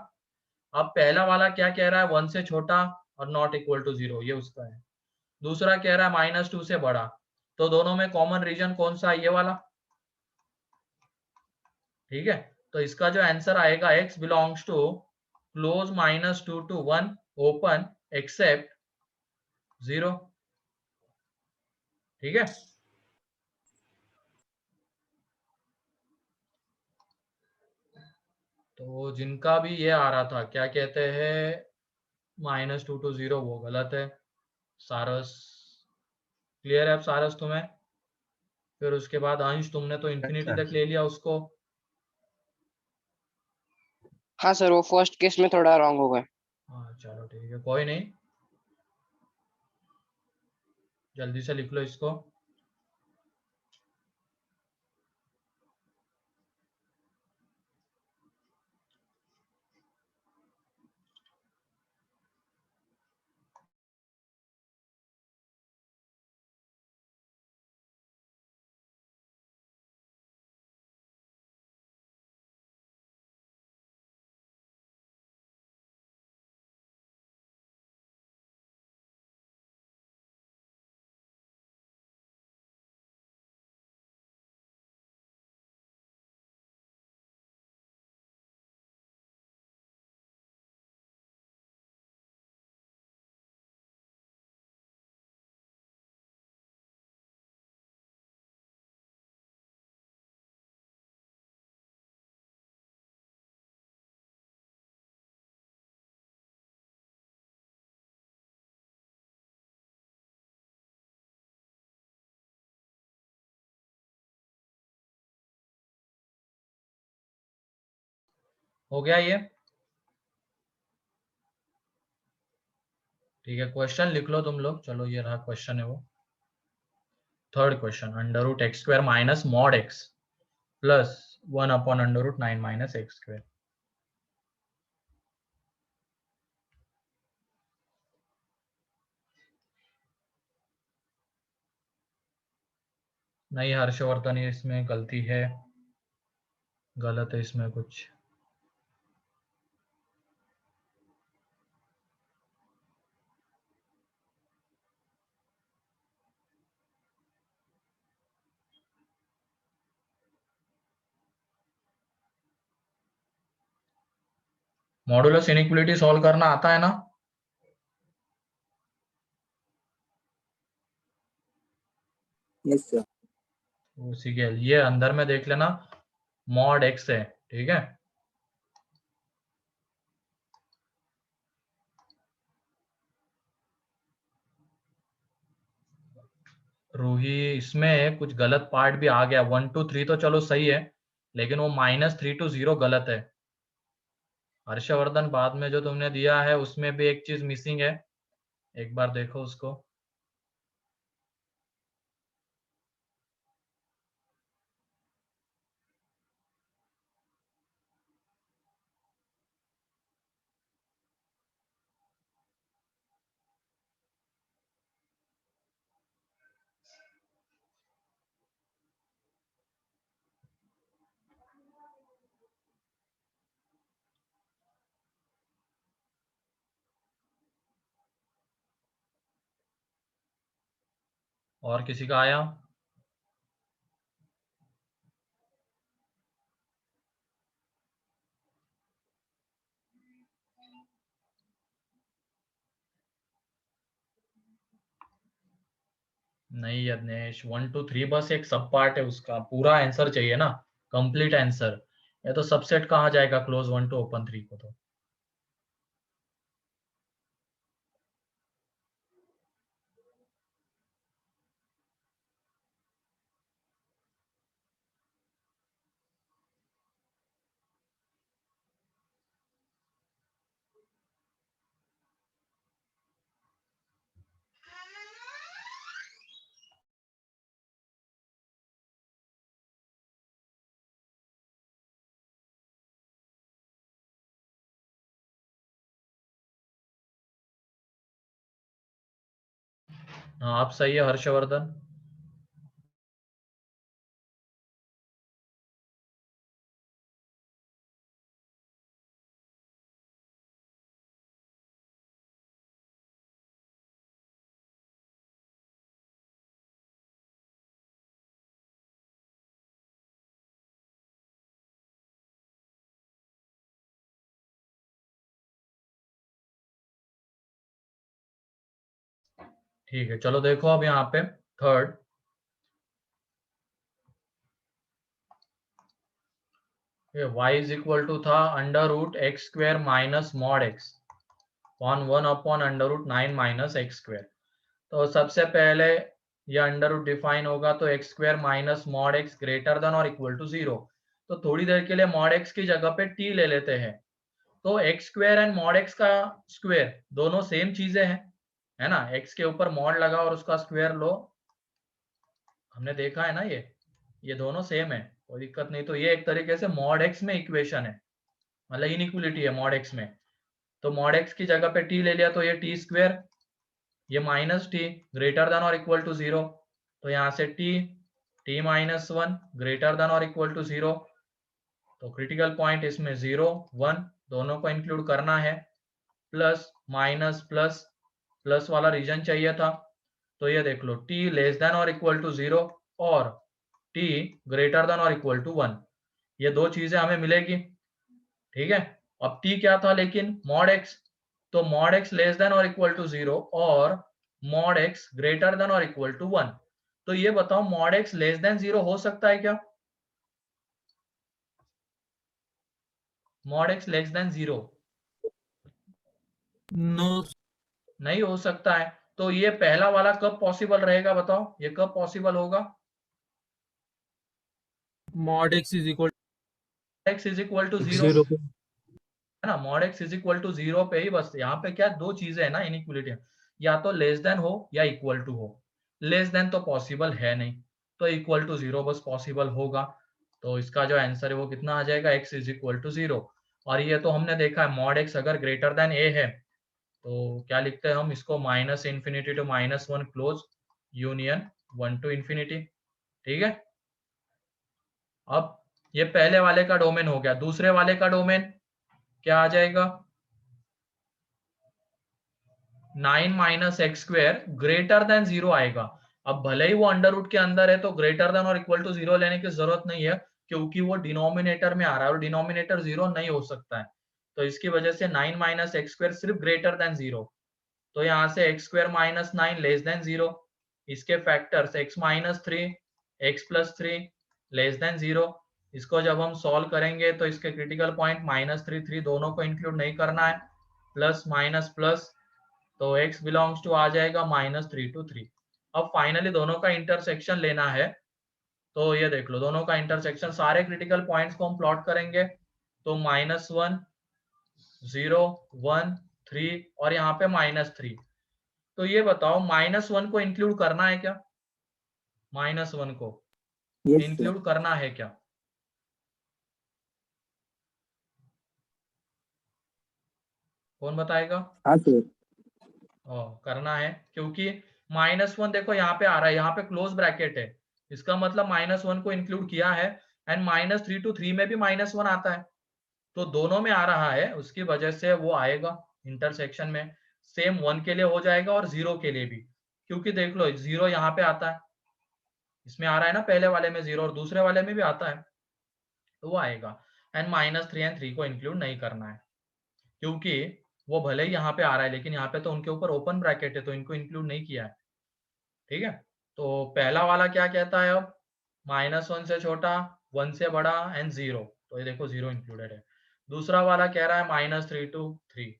अब पहला वाला क्या कह रहा है, 1 से छोटा और नॉट इक्वल टू 0, ये उसका है। दूसरा कह रहा है -2 से बड़ा, तो दोनों में कॉमन रीजन कौन सा है, ये वाला, ठीक है। तो इसका जो आंसर आएगा, x belongs to close -2 to 1 open except 0, ठीक है। तो जिनका भी ये आ रहा था, क्या कहते हैं, -2 to 0, वो गलत है। सारस क्लियर है अब, सारस तुम्हें? फिर उसके बाद अंश, तुमने तो इन्फिनिटी तक ले लिया उसको। हाँ सर, वो फर्स्ट केस में थोड़ा रॉन्ग हो गया। हाँ चलो ठीक है, कोई नहीं, जल्दी से लिख लो इसको। हो गया ये? ठीक है, क्वेश्चन लिख लो तुम लोग। चलो ये रहा क्वेश्चन है वो। Third question, under root x square minus mod X plus 1/√9 minus x square. नहीं हर्षवर्धन, इसमें गलती है, गलत है इसमें कुछ। मॉडुलस इनइक्वालिटी सॉल्व करना आता है ना? Yes sir. उसी के ये अंदर में देख लेना, मॉड एक्स है, ठीक है। रूही, इसमें कुछ गलत पार्ट भी आ गया। 1 2 3 तो चलो सही है, लेकिन वो -3 to 0 गलत है। हर्षवर्धन, बाद में जो तुमने दिया है उसमें भी एक चीज मिसिंग है, एक बार देखो उसको। और किसी का आया? नहीं यज्ञेश, 1 2 3 बस एक सब पार्ट है, उसका पूरा आंसर चाहिए ना, कंप्लीट आंसर। ये तो सबसेट कहाँ जाएगा क्लोज 1 to ओपन 3 को? तो हाँ, आप सही है हर्षवर्धन। ठीक है, चलो देखो अब यहाँ पे third, y is equal to था under root x square minus mod x on 1/√9 minus x square. तो सबसे पहले ये अंडर रूट डिफाइन होगा तो x square minus mod x greater than और इक्वल टू 0। तो थोड़ी देर के लिए मॉड एक्स की जगह पे t ले लेते हैं। तो x square and mod x का स्क्वायर दोनों सेम चीजें हैं, है ना। एक्स के ऊपर मॉड लगा और उसका स्क्वायर लो, हमने देखा है ना, ये दोनों सेम है, कोई दिक्कत नहीं। तो ये एक तरीके से मॉड एक्स में इक्वेशन है, मतलब इनइक्वालिटी है मॉड एक्स में। तो मॉड एक्स की जगह पे टी ले लिया तो ये टी स्क्वायर, ये माइनस टी ग्रेटर देन और इक्वल टू 0। तो यहाँ से टी -1 ग्रेटर देन और इक्वल टू 0। तो क्रिटिकल पॉइंट इसमें 0 1 दोनों को इंक्लूड करना है, प्लस माइनस प्लस, प्लस वाला रीजन चाहिए था। तो ये देख लो, t लेस देन और इक्वल टू 0 और t ग्रेटर देन और इक्वल टू 1, ये दो चीजें हमें मिलेगी, ठीक है। अब t क्या था लेकिन, मॉड x। तो मॉड x लेस देन और इक्वल टू 0 और मॉड x ग्रेटर देन और इक्वल टू 1। तो ये बताओ, मॉड x लेस देन 0 हो सकता है क्या? Mod x less than 0 no. नहीं हो सकता है। तो ये पहला वाला कब पॉसिबल रहेगा बताओ, ये कब पॉसिबल होगा? Mod X is equal x is equal to 0। Zero. है ना, mod x is equal to 0 पे ही बस, यहाँ पे क्या दो चीजें है ना इनइक्वलिटी, या तो लेस देन हो या इक्वल टू हो। लेस देन तो पॉसिबल है नहीं, तो इक्वल टू 0 बस पॉसिबल होगा। तो इसका जो आंसर है वो कितना आ जाएगा, x इज इक्वल टू 0। और ये तो हमने देखा है मॉड x अगर ग्रेटर देन a है तो क्या लिखते हैं हम इसको, minus infinity to minus 1 close union 1 to infinity. ठीक है, अब ये पहले वाले का डोमेन हो गया, दूसरे वाले का डोमेन क्या आ जाएगा, 9 minus x square greater than 0 आएगा। अब भले ही वो अंडर रूट के अंदर है तो ग्रेटर देन और इक्वल टू 0 लेने की जरूरत नहीं है, क्योंकि वो डिनोमिनेटर में आ रहा है और डिनोमिनेटर 0 नहीं हो सकता है। तो इसकी वजह से 9 माइनस एक्स स्क्वेयर सिर्फ ग्रेटर देन 0, तो यहाँ से x square minus 9 less than 0, इसके factors x minus 3 x plus 3 less than 0। इसको जब हम सॉल्व करेंगे तो इसके क्रिटिकल पॉइंट माइनस 3 3 दोनों को इंक्लूड नहीं करना है, प्लस माइनस प्लस, तो x बिलोंग्स टू आ जाएगा माइनस 3 टू 3। अब फाइनली दोनों का इंटरसेक्शन लेना है, तो ये देख लो दोनों का इंटरसेक्शन, सारे क्रिटिकल पॉइंट्स को हम प्लॉट करेंगे तो -1 0 1 3 और यहाँ पे -3। तो ये बताओ -1 को इंक्लूड करना है क्या, -1 को यस सर। इंक्लूड करना है क्या, कौन बताएगा। हाँ सर। करना है, क्योंकि -1 देखो यहाँ पे आ रहा है, यहाँ पे क्लोज ब्रैकेट है, इसका मतलब -1 को इंक्लूड किया है। एंड -3 टू 3 में भी -1 आता है, तो दोनों में आ रहा है, उसकी वजह से वो आएगा इंटरसेक्शन में। सेम 1 के लिए हो जाएगा और 0 के लिए भी, क्योंकि देख लो 0 यहाँ पे आता है, इसमें आ रहा है ना पहले वाले में 0 और दूसरे वाले में भी आता है, तो वो आएगा। एंड -3 एंड 3 को इंक्लूड नहीं करना है, क्योंकि वो भले ही यहाँ पे आ रहा है लेकिन यहाँ पे तो उनके ऊपर ओपन ब्रैकेट है, तो इनको इंक्लूड नहीं किया है। ठीक है, तो पहला वाला क्या कहता है अब, -1 से छोटा 1 से बड़ा एंड 0, तो ये देखो 0 इंक्लूडेड है। दूसरा वाला कह रहा है -3 टू 3।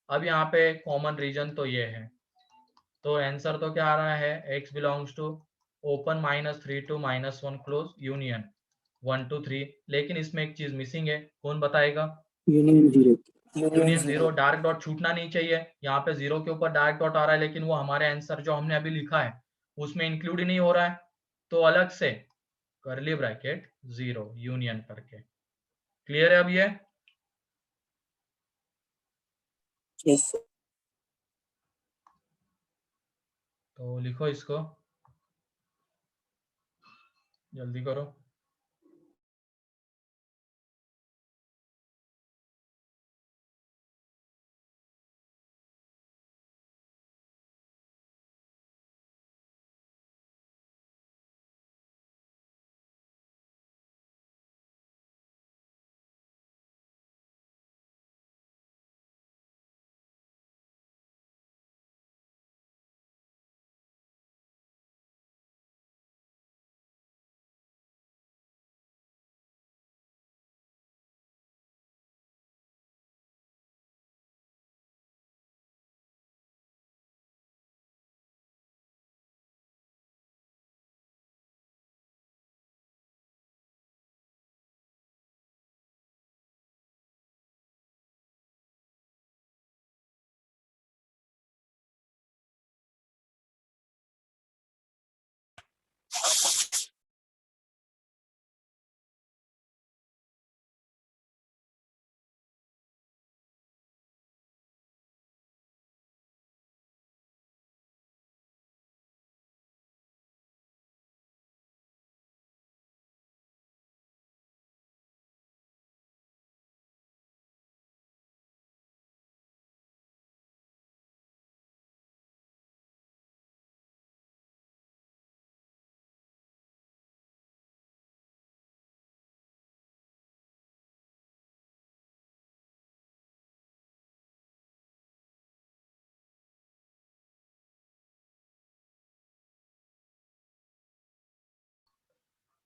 अब यहाँ पे कॉमन रीजन तो ये है, तो आंसर तो क्या आ रहा है, x belongs to open -3 to -1 close union 1 to 3। लेकिन इसमें एक चीज मिसिंग है, कौन बताएगा, यूनियन 0। यूनियन 0। डार्क डॉट छूटना नहीं चाहिए, यहाँ पे 0 के ऊपर डार्क डॉट आ रहा है लेकिन वो हमारे आंसर जो हमने अभी लिखा है उसमें इंक्लूड ही नहीं हो रहा है, तो अलग से करली ब्रैकेट 0 यूनियन करके। क्लियर है अब ये, यस सर। तो लिखो इसको, जल्दी करो।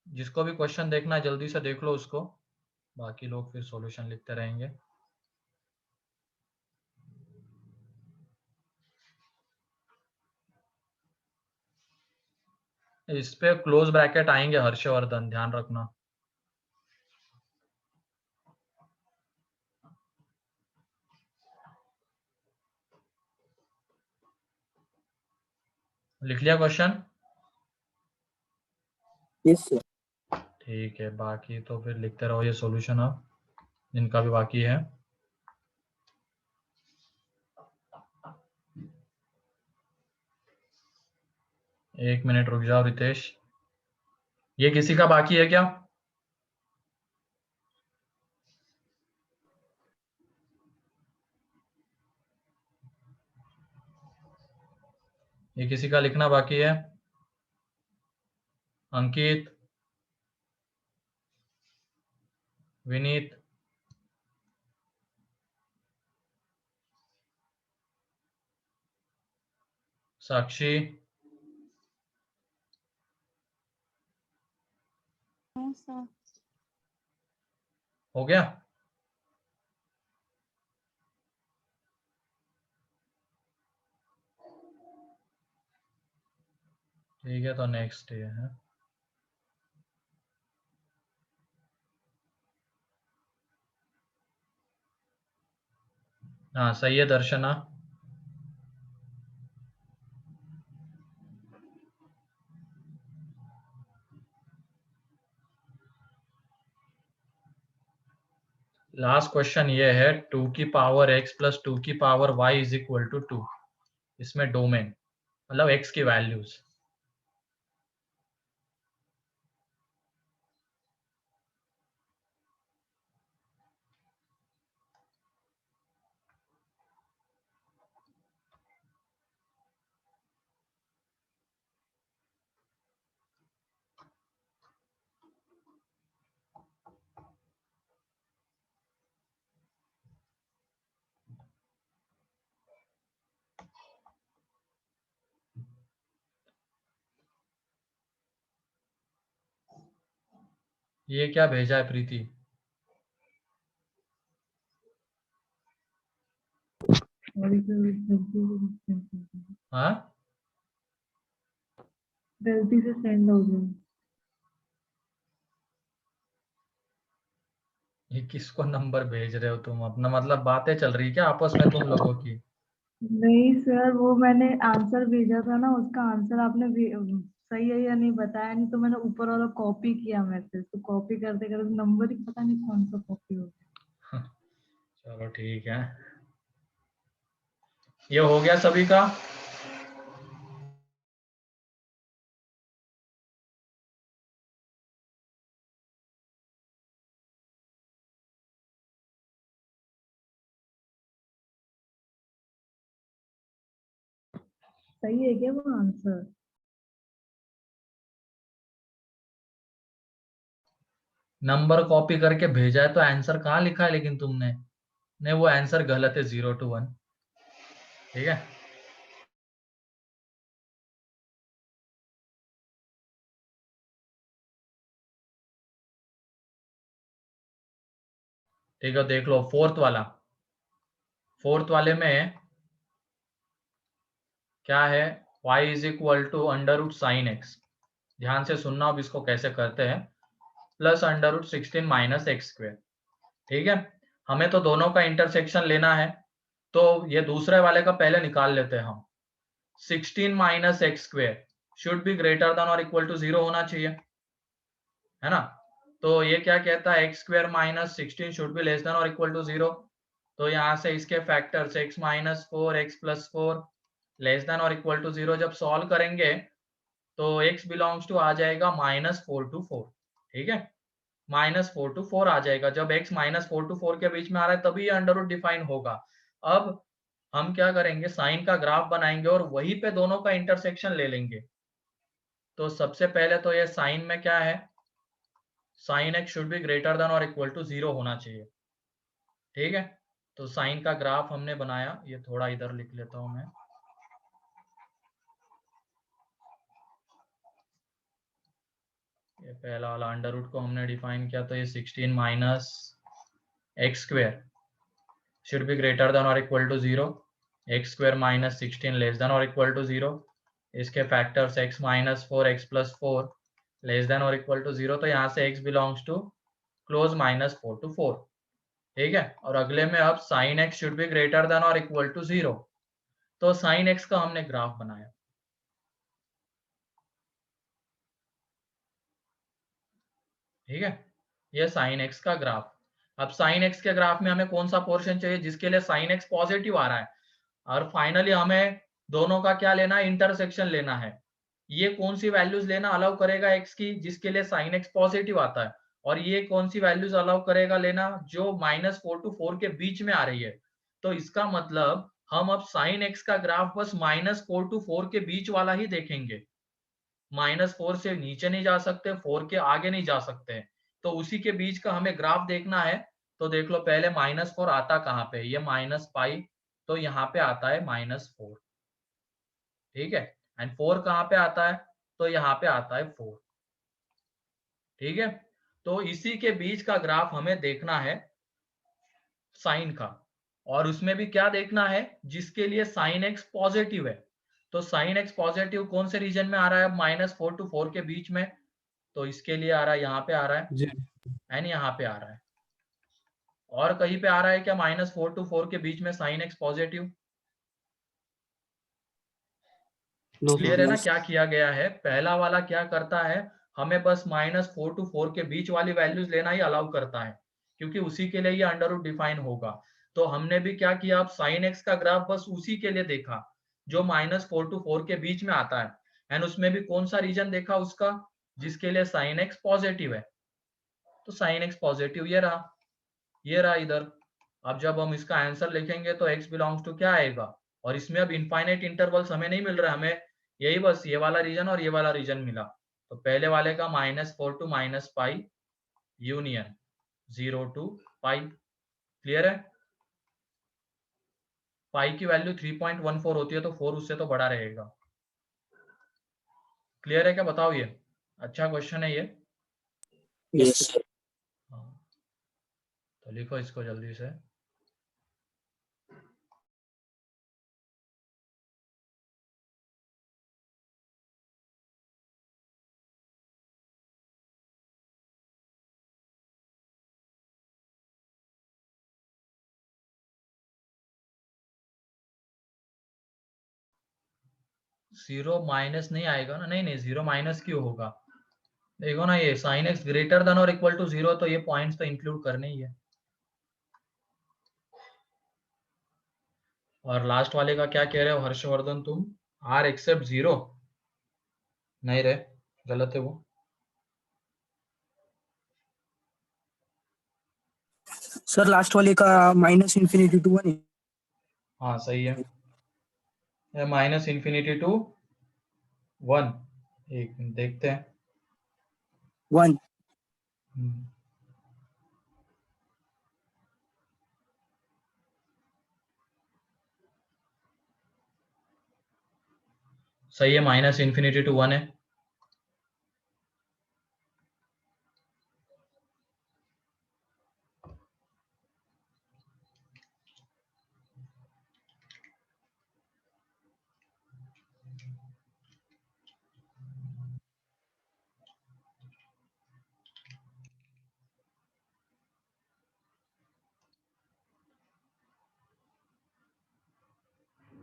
जिसको भी क्वेश्चन देखना है जल्दी से देख लो उसको, बाकी लोग फिर सॉल्यूशन लिखते रहेंगे। इस पे क्लोज ब्रैकेट आएंगे हर्षवर्धन, ध्यान रखना। लिख लिया क्वेश्चन? Yes sir. ठीक है, बाकी तो फिर लिखते रहो ये सॉल्यूशन अब, जिनका भी बाकी है। एक मिनट रुक जाओ रितेश, ये किसी का बाकी है क्या? ये किसी का लिखना बाकी है? अंकित, विनीत, साक्षी, हो गया? ठीक है, तो नेक्स्ट ये है। हाँ सही है दर्शना। लास्ट क्वेश्चन ये है 2 की पावर x प्लस 2 की power y is equal to 2। इसमें डोमेन मतलब x की वैल्यूज। ये क्या भेजा है प्रीति? हाँ गलती से सेंड हो गया। ये किसको नंबर भेज रहे हो तुम? अपना मतलब बातें चल रही क्या आपस में तुम लोगों की? नहीं सर, वो मैंने आंसर भेजा था ना, उसका आंसर आपने सही है या नहीं बताया नहीं, तो मैंने ऊपर वाला कॉपी किया मैसेज, तो कॉपी करते करते नंबर ही पता नहीं कौन सा कॉपी हो गया। चलो ठीक है, ये हो गया सभी का? सही है क्या वो आंसर? नंबर कॉपी करके भेजा है तो आंसर कहाँ लिखा है लेकिन तुमने? नहीं, वो आंसर गलत है, 0 to 1। ठीक है, ठीक है, देख लो फोर्थ वाला। फोर्थ वाले में क्या है? y is equal to under root sine X. ध्यान से सुनना अब इसको कैसे करते हैं। Plus under root 16 minus x square. ठीक है, हमें तो दोनों का इंटरसेक्शन लेना है, तो ये दूसरे वाले का पहले निकाल लेते हैं हम। 16 minus x square should be greater than और इक्वल टू 0 होना चाहिए, है ना? तो ये क्या कहता है? X square minus 16 should be less than और इक्वल टू 0। तो यहाँ से इसके factors x minus 4 x plus 4 less than और इक्वल टू 0 जब सॉल्व करेंगे तो x बिलोंग्स टू आ जाएगा -4 to 4। ठीक है, -4 to 4 आ जाएगा। जब x -4 to 4 के बीच में आ रहा है तभी ये अंडर रूट डिफाइन होगा। अब हम क्या करेंगे? साइन का ग्राफ बनाएंगे और वहीं पे दोनों का इंटरसेक्शन ले लेंगे। तो सबसे पहले तो ये साइन में क्या है? Sine x should be greater than और इक्वल टू 0 होना चाहिए। ठीक है, तो साइन का ग्राफ हमने बनाया, ये थोड़ा इधर लिख लेता हूं मैं। ये पहला वाला अंडर रूट को हमने डिफाइन किया, तो ये 16 minus x square should be greater than और equal to 0। X square minus 16 less than और इक्वल टू 0। इसके factors x minus 4 x plus 4 less than और इक्वल टू 0। तो यहाँ से x belongs to close -4 to 4। ठीक है, और अगले में अब sine x should be greater than और इक्वल टू 0। तो साइन x का हमने ग्राफ बनाया। ठीक है, ये साइन एक्स का ग्राफ। अब साइन एक्स के ग्राफ में हमें कौन सा पोर्शन चाहिए जिसके लिए साइन एक्स पॉजिटिव आ रहा है, और फाइनली हमें दोनों का क्या लेना है, इंटरसेक्शन लेना है। ये कौन सी वैल्यूज लेना अलाउ करेगा एक्स की जिसके लिए साइन एक्स पॉजिटिव आता है, और ये कौन सी वैल्यूज अलाउ करेगा लेना जो -4 to 4 के बीच में आ रही है। तो इसका मतलब हम अब साइन एक्स का ग्राफ बस -4 to 4 के बीच वाला ही देखेंगे, -4 से नीचे नहीं जा सकते, 4 के आगे नहीं जा सकते, तो उसी के बीच का हमें ग्राफ देखना है। तो देख लो पहले -4 आता कहाँ पे, ये -पाई, तो यहाँ पे आता है -4, ठीक है। एंड 4 कहाँ पे आता है, तो यहाँ पे आता है 4, ठीक है। तो इसी के बीच का ग्राफ हमें देखना है साइन का, और उसमें भी क्या देखना है जिसके लिए साइन एक्स पॉजिटिव है। तो साइन एक्स पॉजिटिव कौन से रीजन में आ रहा है, -4 to 4 के बीच में, तो इसके लिए आ रहा है, यहाँ पे आ रहा है जी एंड यहाँ पे आ रहा है। और कहीं पे आ रहा है क्या -4 to 4 के बीच में sine X positive? No clear है सर। ना क्या किया गया है। पहला वाला क्या करता है, हमें बस -4 to 4 के बीच वाली वैल्यूज लेना ही अलाउ करता है, क्योंकि उसी के लिए ये अंडर रूट डिफाइन होगा। तो हमने भी क्या किया, अब साइन एक्स का ग्राफ बस उसी के लिए देखा जो -4 to 4 के बीच में आता है, एंड उसमें भी कौन सा रीजन देखा उसका जिसके लिए साइन एक्स पॉजिटिव है। तो साइन एक्स पॉजिटिव ये रहा, ये रहा इधर। अब जब हम इसका आंसर लिखेंगे तो x बिलोंग्स टू क्या आएगा, और इसमें अब इनफाइनाइट इंटरवल्स हमें नहीं मिल रहा, हमें यही बस ये वाला रीजन और ये वाला रीजन मिला। तो पहले वाले का -4 to -pi union 0 to pi. Clear है, पाई की वैल्यू 3.14 होती है, तो 4 उससे तो बड़ा रहेगा। क्लियर है क्या, बताओ ये अच्छा क्वेश्चन है ये। Yes sir. हाँ, तो लिखो इसको जल्दी से। जीरो माइनस नहीं आएगा ना, नहीं नहीं, जीरो माइनस क्यों होगा, देखो ना ये साइन एक्स ग्रेटर देन और इक्वल टू 0, तो ये पॉइंट्स तो इंक्लूड करने ही है। और लास्ट वाले का क्या कह रहे हो हर्षवर्धन तुम, आर एक्सेप्ट 0, नहीं रे, गलत है वो। सर लास्ट वाले का -∞ to 1 है। हाँ सही है, -∞ to 1, एक मिनट देखते हैं। 1। सही है, -∞ to 1 है।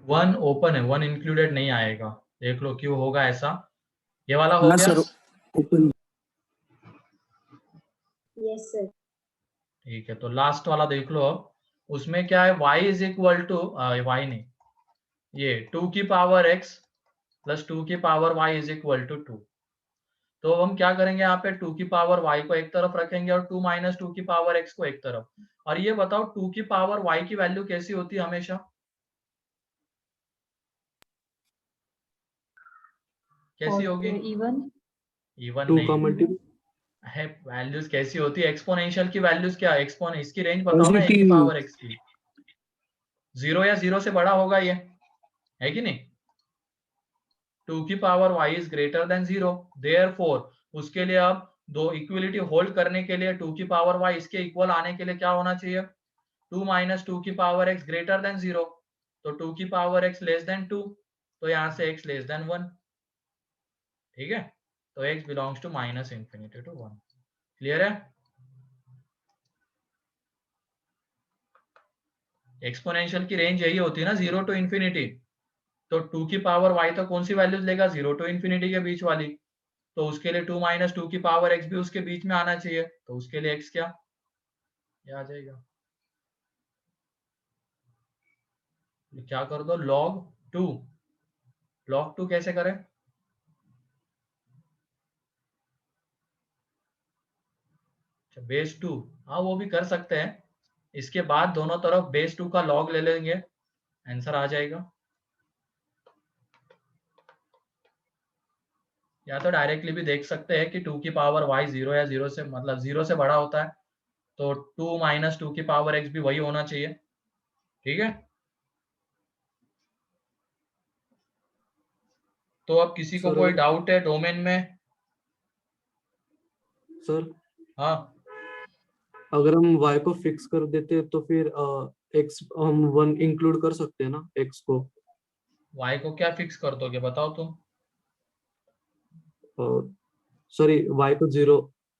वन ओपन है, वन इंक्लूडेड नहीं आएगा, देख लो क्यों होगा ऐसा। ये वाला हो ना गया, सर ओपन। Yes, sir. ठीक है। तो लास्ट वाला देख लो अब, उसमें क्या है, y is equal to, y नहीं, ये 2 की पावर x प्लस 2 की power y is equal to 2। तो हम क्या करेंगे, यहाँ पे 2 की पावर y को एक तरफ रखेंगे और 2 - 2 की पावर x को एक तरफ। और ये बताओ 2 की पावर y की वैल्यू कैसी होती है हमेशा, कैसी होगी, इवन इवन 2 का नहीं मल्टीपल है, वैल्यूज कैसी होती है, एक्सपोनेंशियल की वैल्यूज क्या, एक्सपोन इसकी रेंज बताओ ना, a की पॉजिटिव। पावर x की, 0 या 0 से बड़ा होगा ये, है कि नहीं। 2 की power y is greater than 0, therefore उसके लिए अब दो इक्वलिटी होल्ड करने के लिए 2 की पावर y इसके इक्वल आने के लिए क्या होना चाहिए, 2 - 2 की पावर x ग्रेटर देन 0, तो 2 की पावर x लेस देन 2, तो यहाँ से x लेस देन 1, ठीक है। तो x belongs to -∞ to 1। Clear है, एक्सपोनेंशियल की रेंज यही होती है ना, 0 to ∞। तो 2 की पावर y तो कौन सी वैल्यूज लेगा, 0 to ∞ के बीच वाली, तो उसके लिए 2 माइनस 2 की पावर x भी उसके बीच में आना चाहिए, तो उसके लिए x क्या, ये आ जाएगा, क्या कर दो, log 2। log 2 कैसे करें, बेस 2, हाँ वो भी कर सकते हैं। इसके बाद दोनों तरफ बेस 2 का लॉग ले लेंगे, आंसर आ जाएगा। या तो डायरेक्टली भी देख सकते हैं कि 2 की पावर y 0 या 0 से मतलब 0 से बड़ा होता है, तो 2 माइनस 2 की पावर x भी वही होना चाहिए। ठीक है, तो अब किसी को सर कोई डाउट है डोमेन में? सर हाँ, अगर हम y को फिक्स कर देते तो फिर x हम 1 इंक्लूड कर सकते हैं ना x को। y को क्या फिक्स कर दोगे बताओ तुम? सॉरी y को 0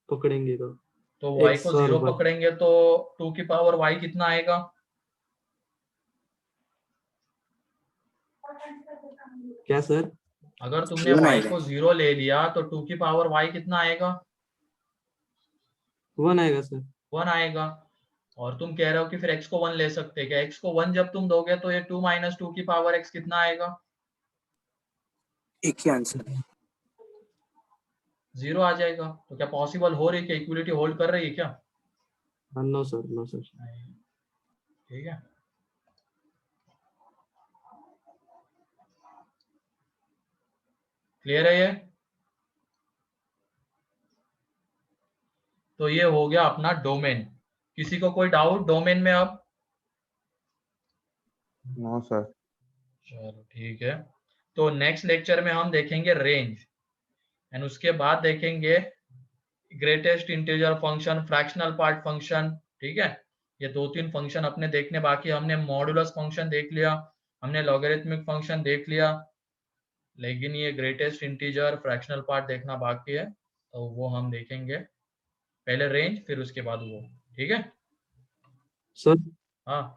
पकड़ेंगे तो तो y x को और 0 y पकड़ेंगे तो 2 की पावर y कितना आएगा? क्या सर? अगर तुमने y को 0 ले लिया तो 2 की पावर y कितना आएगा? 1 आएगा सर। 1 आएगा। और तुम कह रहे हो कि फिर x को 1 ले सकते हैं क्या? x को 1 जब तुम दोगे तो ये 2 माइनस 2 की पावर x कितना आएगा? एक ही आंसर है। 0 आ जाएगा। तो क्या पॉसिबल हो रही है, क्या इक्वलिटी होल्ड कर रही है क्या? No sir, no sir. नहीं। ठीक है, क्लियर है ये? तो ये हो गया अपना डोमेन। किसी को कोई डाउट डोमेन में अब? No sir. चलो ठीक है, तो नेक्स्ट लेक्चर में हम देखेंगे रेंज, एंड उसके बाद देखेंगे greatest integer function, fractional part function. ठीक है, ये 2-3 फंक्शन अपने देखने बाकी। हमने मॉडुलस फंक्शन देख लिया, हमने लॉगरिथमिक फंक्शन देख लिया, लेकिन ये ग्रेटेस्ट इंटीजर, फ्रैक्शनल पार्ट देखना बाकी है, तो वो हम देखेंगे। पहले रेंज, फिर उसके बाद वो। ठीक है, सर हाँ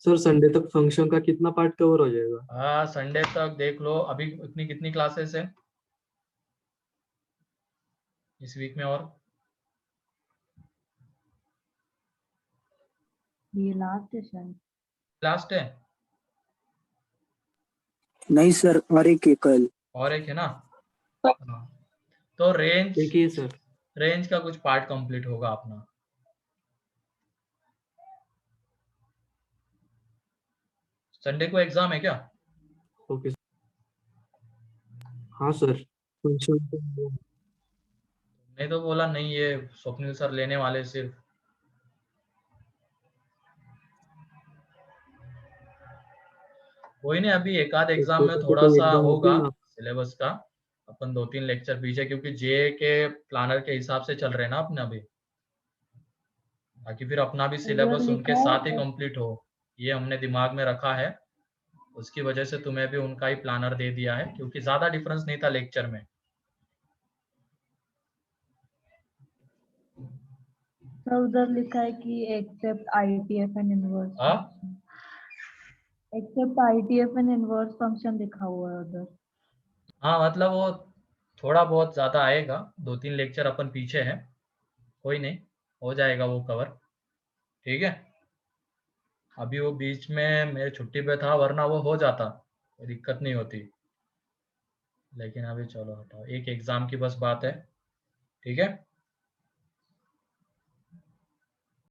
सर संडे तक फंक्शन का कितना पार्ट कवर हो जाएगा? हाँ, संडे तक देख लो। अभी इतनी कितनी क्लासेस है इस वीक में? और ये लास्ट है शायद। लास्ट है? नहीं सर, और एक है कल। और एक है ना? हाँ, तो रेंज, एक ही है सर। रेंज का कुछ पार्ट कंप्लीट होगा अपना। संडे को एग्जाम है क्या? ओके। हाँ सर, फंक्शन नहीं तो बोला नहीं, ये स्वप्निल सर लेने वाले सिर्फ। कोई नहीं, अभी एक आध एग्जाम में थोड़ा कोई सा एग्जाम होती होगा है ना? सिलेबस का। अपन 2-3 लेक्चर पीछे, क्योंकि जे के प्लानर के हिसाब से चल रहे हैं ना अपने अभी, ताकि फिर अपना भी उधर सिलेबस उनके लिखा साथ ही है कंप्लीट हो। ये हमने दिमाग में रखा है, उसकी वजह से तुम्हें भी उनका ही प्लानर दे दिया है, क्योंकि ज्यादा डिफरेंस नहीं था लेक्चर में। सर, उधर लिखा है कि एक्सेप्ट आईटीएफ एंड इनवर्स हाँ function. Except ITF and inverse function लिखा हुआ है उधर। हाँ, मतलब वो थोड़ा बहुत ज्यादा आएगा, 2-3 लेक्चर अपन पीछे हैं। कोई नहीं, हो जाएगा वो कवर। ठीक है, अभी वो बीच में मेरे छुट्टी पे था, वरना वो हो जाता, कोई दिक्कत नहीं होती। लेकिन अभी चलो हटाओ, एक एग्जाम की बस बात है। ठीक है।